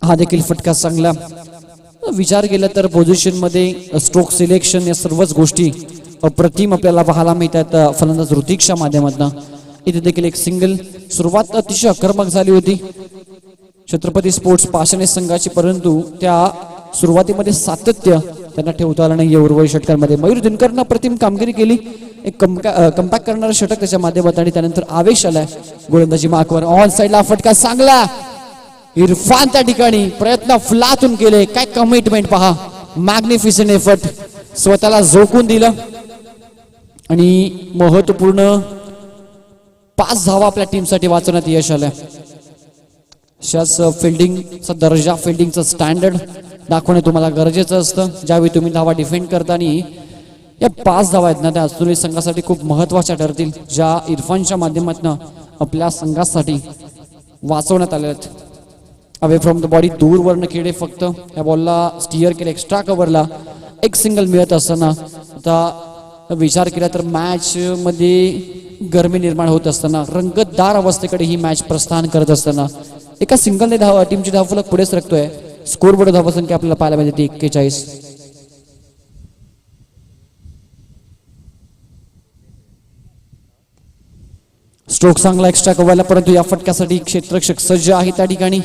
हा देखील फटका चांगला. विचार केला तर पोझिशन मध्ये स्ट्रोक सिलेक्शन या सर्वच गोष्टी अप्रतिम आपल्याला पाहायला मिळतात फलंदाज ऋतिकच्या माध्यमातून. इथे देखील एक सिंगल. सुरुवात अतिशय आक्रमक झाली होती छत्रपती स्पोर्ट्स पाषाणे संघाची, परंतु त्या सुरुवातीमध्ये सातत्य त्यांना ठेवता आलं नाही. उर्वरित षटकांमध्ये मयूर दिनकरनं अप्रतिम कामगिरी केली. एक कमबॅक करणारं षटक त्याच्या माध्यमातून आणि त्यानंतर आवेश आलाय गोलंदाजी मार्कवर. ऑन साइडला फटका चांगला. इरफान त्या ठिकाणी प्रयत्न फुलातून केले. काय कमिटमेंट पहा. Magnificent effort. स्वतःला झोकून दिलं आणि महत्वपूर्ण 5 धावा आपल्या टीमसाठी वाचवण्यात यश आलं. अशाच फिल्डिंगचा दर्जा, फिल्डिंगचं स्टँडर्ड दाखवणे तुम्हाला गरजेचं असतं ज्यावेळी तुम्ही धावा डिफेंड करताना. या 5 धावा आहेत ना त्या असुरी संघासाठी खूप महत्वाच्या ठरतील, ज्या इरफानच्या माध्यमातून आपल्या संघासाठी वाचवण्यात आल्या आहेत. अवे फ्रॉम द बॉडी दूरवरनं खेळे. फक्त या बॉलला स्टिअर केले एक्स्ट्रा कव्हरला. एक सिंगल मिळत असताना आता विचार केला तर मॅच मध्ये गरमी निर्माण होत असताना रंगतदार अवस्थेकडे ही मॅच प्रस्थान करत असताना एका सिंगलने टीमची धावफलक पुढे सरकतोय. स्कोरबोर्ड धावसंख्या आपल्याला पाहायला मिळते 41. स्ट्रोक चांगला एक्स्ट्रा कव्वायला, परंतु या फटक्यासाठी क्षेत्ररक्षक सज्ज आहे त्या ठिकाणी.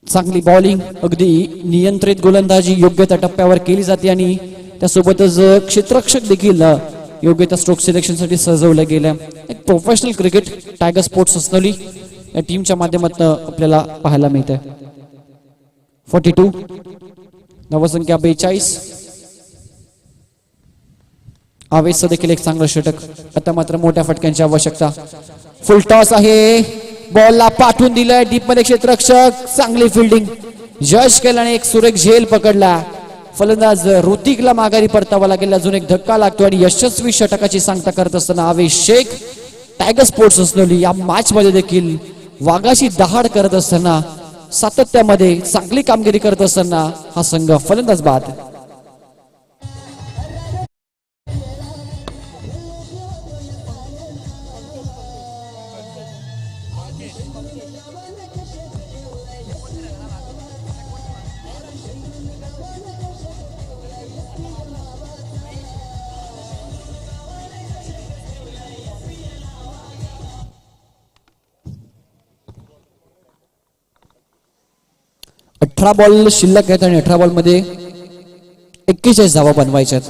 चांगली बॉलिंग, अगदी नियंत्रित गोलंदाजी योग्य त्या टप्प्यावर केली जाते आणि त्यासोबतच क्षेत्ररक्षक देखील योग्य त्या स्ट्रोक सिलेक्शनसाठी सजवलं गेलं. एक प्रोफेशनल क्रिकेट टायगर स्पोर्ट्स असनोली या टीमच्या माध्यमातून आपल्याला पाहायला मिळतंय. 42 धावसंख्या 42. आवेशचं देखील एक चांगलं षटक. आता मात्र मोठ्या फटक्यांची आवश्यकता. फुल टॉस आहे, बॉलला पाठवून दिलंय डीप मध्ये क्षेत्ररक्षक. चांगली फिल्डिंग, यश केलं आणि एक सुरेख झेल पकडला. फलंदाज ऋतिकला माघारी परतावा लागेल. अजून एक धक्का लागतो आणि यशस्वी षटकाची सांगता करत असताना आवेश शेख टायगर स्पोर्ट्स असलेली या मॅच मध्ये देखील वाघाशी दहाड करत असताना सातत्यामध्ये चांगली कामगिरी करत असताना हा संघ फलंदाज बाद. अठरा बॉल शिल्लक आहेत आणि 18 बॉल मध्ये 41 धावा बनवायच्यात.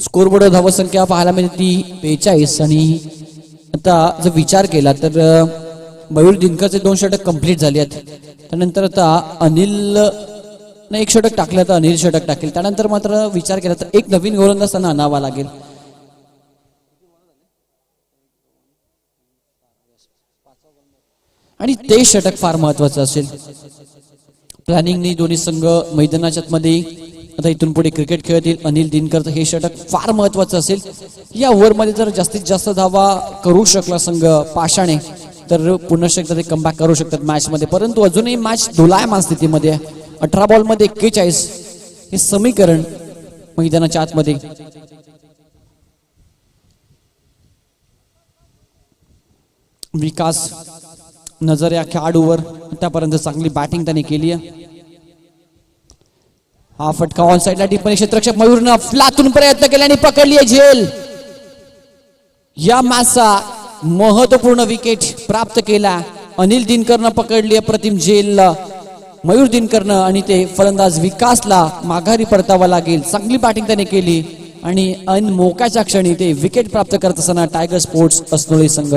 स्कोरबोर्ड धावसंख्या पाहायला मिळते 42 आणि आता जर विचार केला तर मयूर दिनकरचे 2 षटक कंप्लीट झाले आहेत. त्यानंतर आता अनिल एक षटक टाकलं तर अनिल षटक टाकेल. त्यानंतर मात्र विचार केला तर एक नवीन गोलंदाज त्यांना आणावा लागेल. आणि ते षटक फार महत्वाचं असेल. प्लॅनिंगनी दोन्ही संघ मैदानाच्या मध्ये आता इथून पुढे क्रिकेट खेळतील. अनिल दिनकर हे षटक फार महत्वाचं असेल. या ओव्हरमध्ये जर जास्तीत जास्त धावा करू शकला संघ पाषाणे तर पुन्हा एकदा ते कमबॅक करू शकतात मॅच मध्ये. परंतु अजूनही मॅच दोलायमान स्थितीमध्ये आहे. 18 बॉल मध्ये 41 हे समीकरण मैदानाच्या आतमध्ये. विकास नजर या खेळाडूवर, आतापर्यंत चांगली बॅटिंग त्याने केली आहे. हा फटका ऑन साइडला डीप मध्ये क्षेत्ररक्षक मयूरनं फ्लातून प्रयत्न केला आणि पकडली आहे झेल. या मॅचचा महत्वपूर्ण विकेट प्राप्त केला. अनिल दिनकरनं पकडली अप्रतिम झेल मयूर दिनकरनं आणि ते फलंदाज विकासला माघारी परतावा लागेल. चांगली बॅटिंग त्याने केली आणि मोक्याच्या क्षणी ते विकेट प्राप्त करत असताना टायगर स्पोर्ट्स असनोली संघ.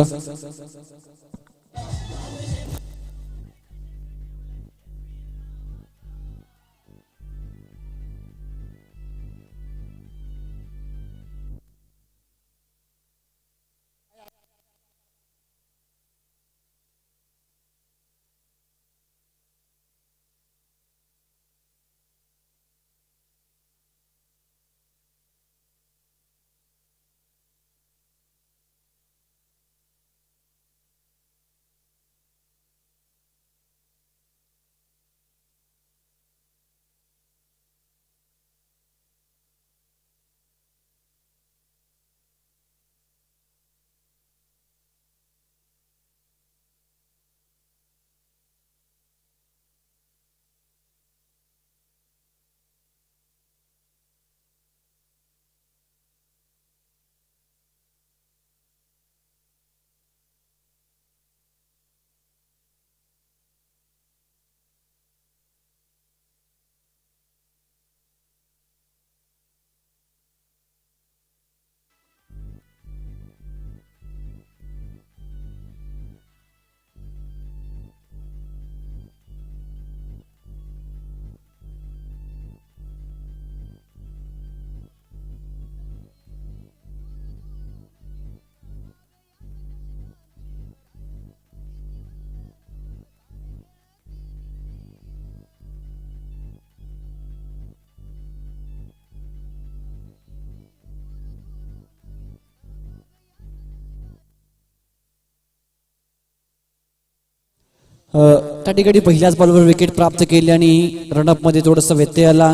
त्या ठिकाणी पहिल्याच बॉलवर विकेट प्राप्त केली आणि रनअप मध्ये थोडंसं व्यत्यय आला.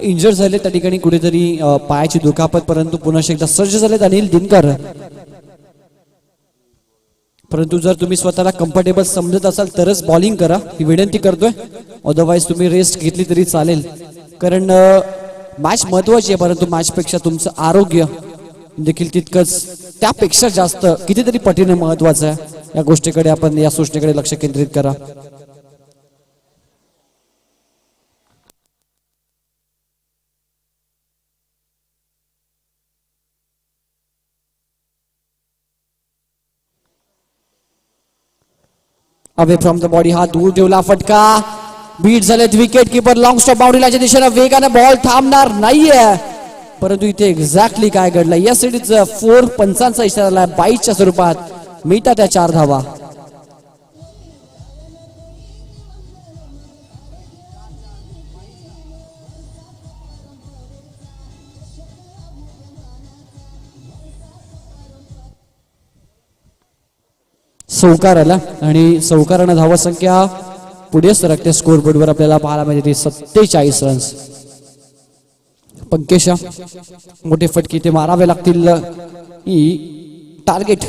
इंजर झाले त्या ठिकाणी कुठेतरी पायाची दुखापत, परंतु पुन्हा एकदा सज्ज झालेत अनिल दिनकर. परंतु जर तुम्ही स्वतःला कम्फर्टेबल समजत असाल तरच बॉलिंग करा ही विनंती करतोय. अदरवाईज तुम्ही रेस्ट घेतली तरी चालेल, कारण मॅच महत्वाची आहे, परंतु मॅचपेक्षा तुमचं आरोग्य देखील तितकंच त्यापेक्षा जास्त कितीतरी पटीने महत्वाचं आहे. या गोष्टीकडे आपण या सूचनेकडे लक्ष केंद्रित करा. अवे फ्रॉम द बॉडी हा दूर ठेवला फटका, बीट झालेत विकेट किपर. लॉंग स्टॉप बाउंड्रीच्या दिशेने वेगाने बॉल थांबणार नाहीये, परंतु इथे एक्झॅक्टली काय घडलं या सिटीज 4 पंचांचा इशारा 22च्या स्वरूपात मिळतात त्या 4 धावा. सौकार आला आणि सौकारानं धावा संख्या पुढे सरकते स्कोरबोर्डवर आपल्याला पाहायला मिळते 47 रन्स. पंकेशा मोठे फटके ते मारावे लागतील. टार्गेट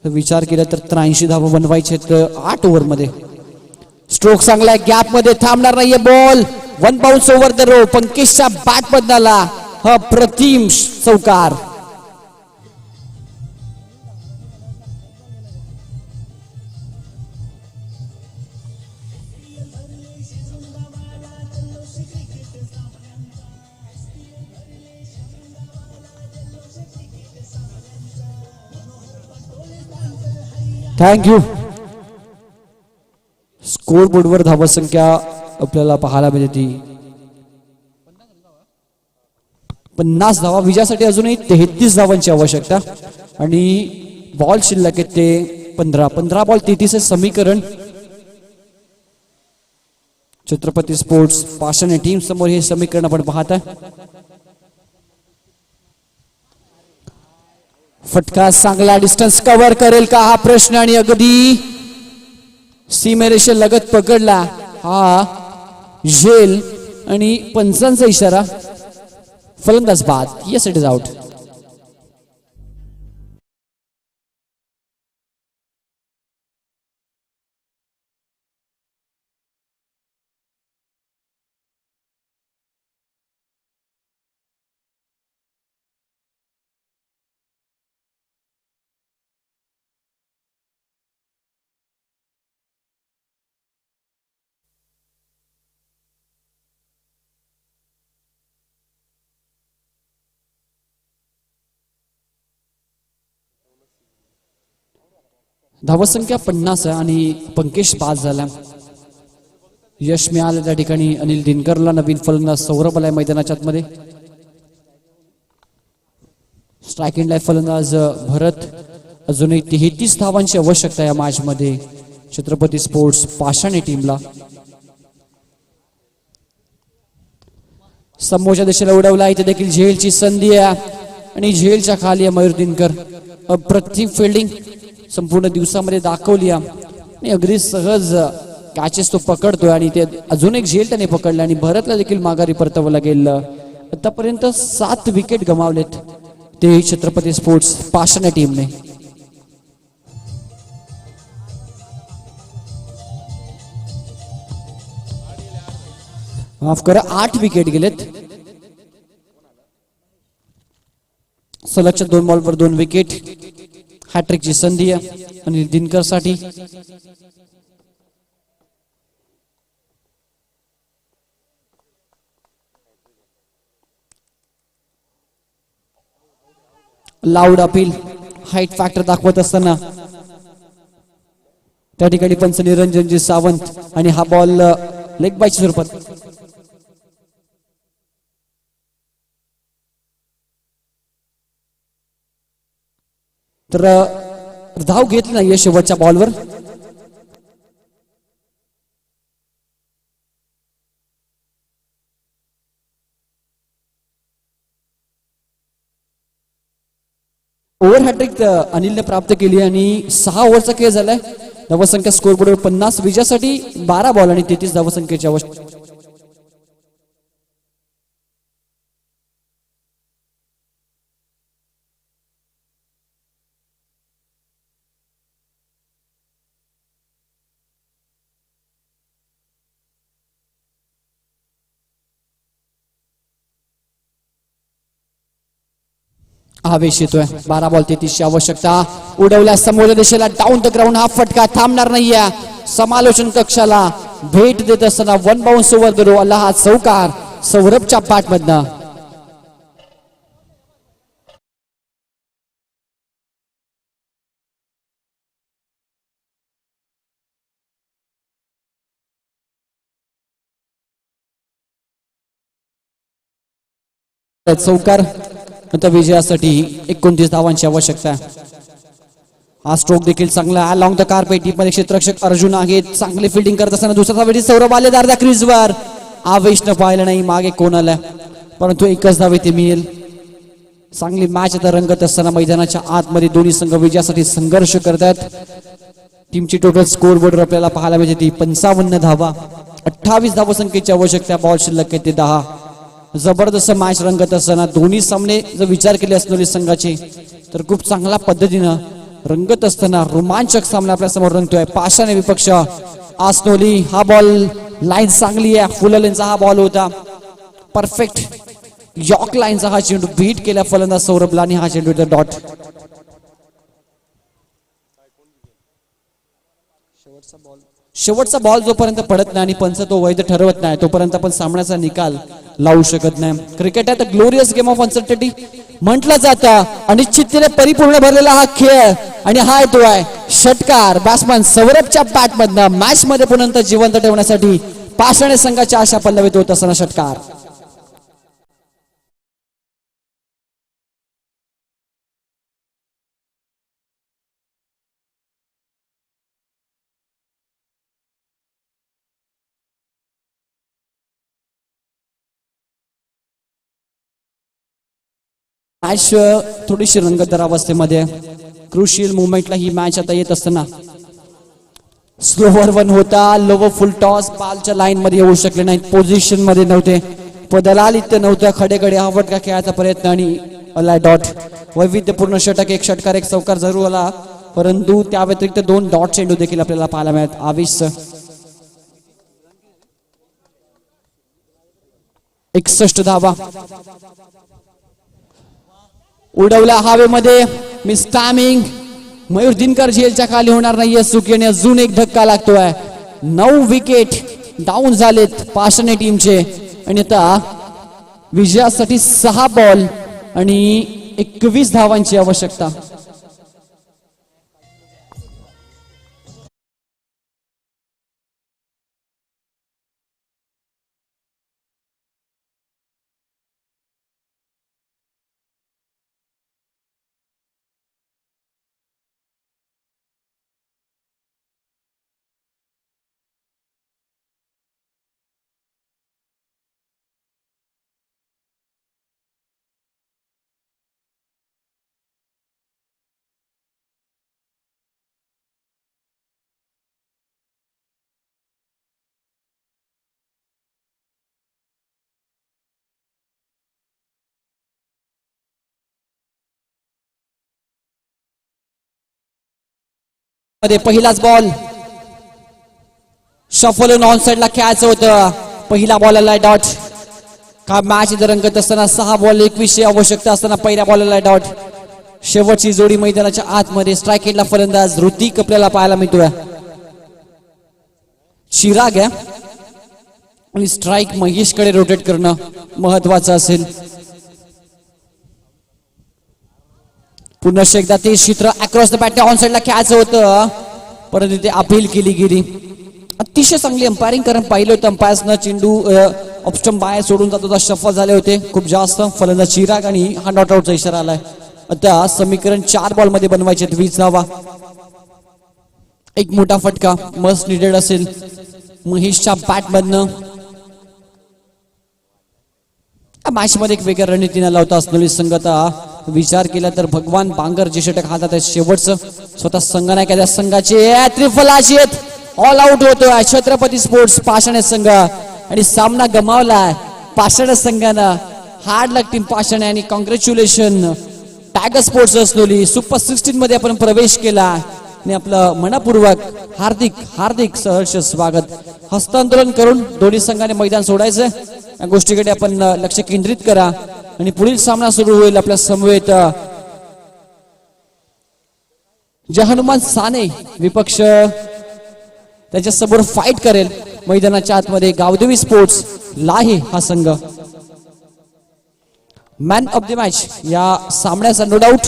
विचार केला तर 83 धावा बनवायचे 8 ओव्हर मध्ये. स्ट्रोक चांगला गॅप मध्ये थांबणार नाहीये. Ball 1 bounce over the rope. पंकेशच्या बॅट बदलाला हा प्रतिम चौकार. थँक्यू. स्कोर बोर्डवर धावा संख्या आपल्याला पाहायला मिळते 50 धावा. विजयासाठी अजूनही 33 धावांची आवश्यकता आणि बॉल शिल्लक आहेत ते 15 बॉल 33 समीकरण. छत्रपती स्पोर्ट्स पाषाण टीम समोर हे समीकरण आपण पाहता. फटका चांगला डिस्टन्स कव्हर करेल का हा प्रश्न, आणि अगदी सीमेरेषे लगत पकडला हा झेल आणि पंचांचा इशारा. फलंदाज बाद. Yes it is out. धावसंख्या 50 आणि पंकेश बाद झाला. यश मिळालं त्या ठिकाणी अनिल दिनकरला. नवीन फलंदाज सौरभ आलाय मैदानाच्या आतमध्ये. स्ट्रायकिंग लाईफ फलंदाज भरत. अजूनही 33 धावांची आवश्यकता या मॅच मध्ये छत्रपती स्पोर्ट्स पाषाण टीमला. समोरच्या दिशेला उडवला. इथे देखील झेलची संधी आहे आणि झेलच्या खाली आहे मयूर दिनकर. अप्रतिम फिल्डिंग संपूर्ण दिवसामध्ये दाखवली आणि अगदी सहज कॅचेस तो पकडतोय आणि ते अजून एक झेल त्याने पकडला आणि भरतला देखील माघारी परतावं लागेल. आतापर्यंत 7 विकेट गमावलेत ते छत्रपती स्पोर्ट्स पाषाण टीमने. माफ करा 8 विकेट गेलेत. सलगच्या 2 बॉलवर 2 विकेट. हॅट्रिकची संधी आहे अनिल दिनकर साठी. लाऊड अपील हाईट फॅक्टर दाखवत असताना त्या ठिकाणी पंच निरंजनजी सावंत आणि हा बॉल लेग बायच्या स्वरूपात. तर धाव घेतली नाहीये शेवटच्या बॉलवर. ओव्हर हॅट्रिक अनिलने प्राप्त केली आणि 6 ओव्हरचा खेळ झालाय. धावसंख्या स्कोरबोर्डवर 50. विजयासाठी 12 बॉल आणि 33 धावसंख्येची आवश्यकता. आवेश येतोय. 12 बॉल 33ची आवश्यकता. उडवल्या समोरच्या दिशेला डाऊन द ग्राउंड. हा फटका थांबणार नाहीये. समालोचन कक्षाला भेट देत असताना one bounce over the row आला हा चौकार सौरभच्या बॅटमधनं. चौकार नंतर विजयासाठी 29 धावांची आवश्यकता आहे. हा स्ट्रोक देखील चांगला अलॉंग द कार्पेट. मध्ये क्षेत्ररक्षक अर्जुन आहेत. चांगली फिल्डिंग करत असताना दुसरा धावेची सौरभ आले अर्ध्या क्रीजवर. आवेशनं पाहिलं नाही मागे कोण आलं, परंतु एकच धाव ते मिळेल. चांगली मॅच आता रंगत असताना मैदानाच्या आतमध्ये दोन्ही संघ विजयासाठी संघर्ष करतात. टीमची टोटल स्कोर बोर्ड आपल्याला पाहायला मिळते ती 55 धावा. 28 धावसंख्येची आवश्यकता. बॉल शिल्लक आहे ते 10. जबरदस्त मॅच रंगत असताना दोन्ही सामने जर विचार केले असणारे संघाचे तर खूप चांगल्या पद्धतीनं रंगत असताना रोमांचक सामना आपल्या समोर रंगतोय. पाषाणे विपक्ष आसनोली. हा बॉल लाईन चांगली आहे. फुल लेनचा हा बॉल होता. परफेक्ट यॉर्क लाईनचा हा चेंडू बीट केला फलंदाज सौरभला आणि हा चेंडू डॉट. शेवटचा बॉल जोपर्यंत पडत नाही आणि पंच तो वैध ठरवत नाही तोपर्यंत आपण सामन्याचा निकाल लावू शकत नाही. क्रिकेट आहे ग्लोरियस गेम ऑफ अनसर्टनिटी म्हटलं जातं. अनिश्चिततेने परिपूर्ण भरलेला हा खेळ आणि हा येतो आहे षटकार बॅट्समन सौरभच्या बॅटमधनं. मॅच मध्ये पुन्हा जिवंत ठेवण्यासाठी पाषाणे संघाच्या आशा पल्लवीत होत असताना षटकार. मॅच थोडीशी रंगतदार अवस्थेमध्ये. क्रुशियल मुवमेंटला ही मॅच आता येत असताना स्लोवर वन होता. Lower full toss. बॉलच्या लाईन मध्ये येऊ शकले नाहीत. पोझिशन मध्ये नव्हते. पदलालित्य नव्हतं. खडेखडे हा फटका खेळायचा प्रयत्न आणि आला डॉट. वैविध्यपूर्ण षटक. एक षटकार एक चौकार जरूर आला, परंतु त्या व्यतिरिक्त 2 डॉट चेंडू देखील आपल्याला पाहायला मिळत. आविष 61 धावा. उडवला हवेमध्ये. Miss timing. मयूर दिनकर झेलच्या खाली होणार नाहीये. चुकीने अजून एक धक्का लागतोय. 9 विकेट डाऊन झालेत पाषाणे टीमचे आणि आता विजयासाठी 6 बॉल आणि 21 धावांची आवश्यकता. मध्ये पहिलाच बॉल शफल ऑन साइडला खेळायचं होतं. पहिला बॉल आला डॉट. का मॅच इथं रंगत असताना 6 बॉल 21 आवश्यकता असताना पहिल्या बॉलला डॉट. शेवटची जोडी मैदानाच्या आतमध्ये. स्ट्राईक एंडला फलंदाज ऋतिक आपल्याला पाहायला मिळतोय. चिराग आहे आणि स्ट्राईक महेशकडे रोटेट करणं महत्वाचं असेल. पुन्हा एकदा ते चित्र अक्रॉस द बॅट ऑन साइडला खेळायचं होतं, परंतु ते अपील केली गेली. अतिशय चांगली अंपायरिंग कारण पाहिलं होतं अंपायर्सनं चेंडू ऑप्स्टम बाहेर सोडून जात होता. शफल झाले होते खूप जास्त. फलंदाज चिराग आणि हा नॉट आउटचा इशारा आलाय. आता समीकरण 4 बॉल मध्ये बनवायचे. 20 धावा. एक मोठा फटका मस्ट निडेड असेल महेशच्या बॅटमधनं. मॅच मध्ये एक वेगळ्या रणनीतीने लावता असलेली संघता विचार केला तर भगवान बांगर जे षटक हातात आहे शेवटचं स्वतः संघ नाही का त्या संघाचे त्रिफलाची ऑल आउट होतोय छत्रपती स्पोर्ट्स पाषाणे संघ आणि सामना गमावलाय पाषाणे संघानं. हार्ड लक टीम पाषाणे आणि कॉंग्रॅच्युलेशन टायगर स्पोर्ट्स असलोली. सुपर 16 मध्ये आपण प्रवेश केला आणि आपलं मनपूर्वक हार्दिक हार्दिक सहर्ष स्वागत. हस्तांतरण करून दोन्ही संघाने मैदान सोडायचं. या गोष्टीकडे आपण लक्ष केंद्रित करा आणि पुढील सामना सुरू होईल आपल्या समवेत जे हनुमान साने विपक्ष त्याच्या समोर फाईट करेल मैदानाच्या आतमध्ये गावदेवी स्पोर्ट्स लाहे हा संघ मॅन ऑफ द मॅच या सामन्याचा नो डाऊट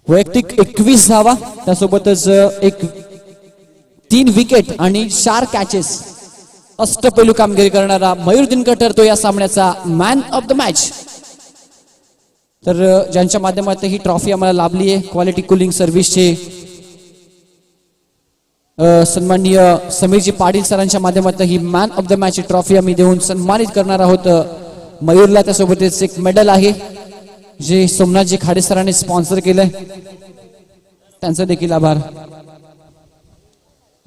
वैयक्तिक 21 धावा त्यासोबतच एक 3 विकेट आणि 4 कॅचेस अष्टपैलू कामगिरी करणारा मयूर दिनकर ठरतो या सामन्याचा मॅन ऑफ द मॅच. तर ज्यांच्या माध्यमातून ही ट्रॉफी आम्हाला लाभली आहे क्वालिटी कुलिंग सर्व्हिसचे सन्माननीय समीरजी पाटील सरांच्या माध्यमातून ही man of the match trophy आम्ही देऊन सन्मानित करणार आहोत मयूरला. त्यासोबतच एक मेडल आहे जे सोमनाथजी खाडे सरांनी स्पॉन्सर केलंय त्यांचा देखील आभार.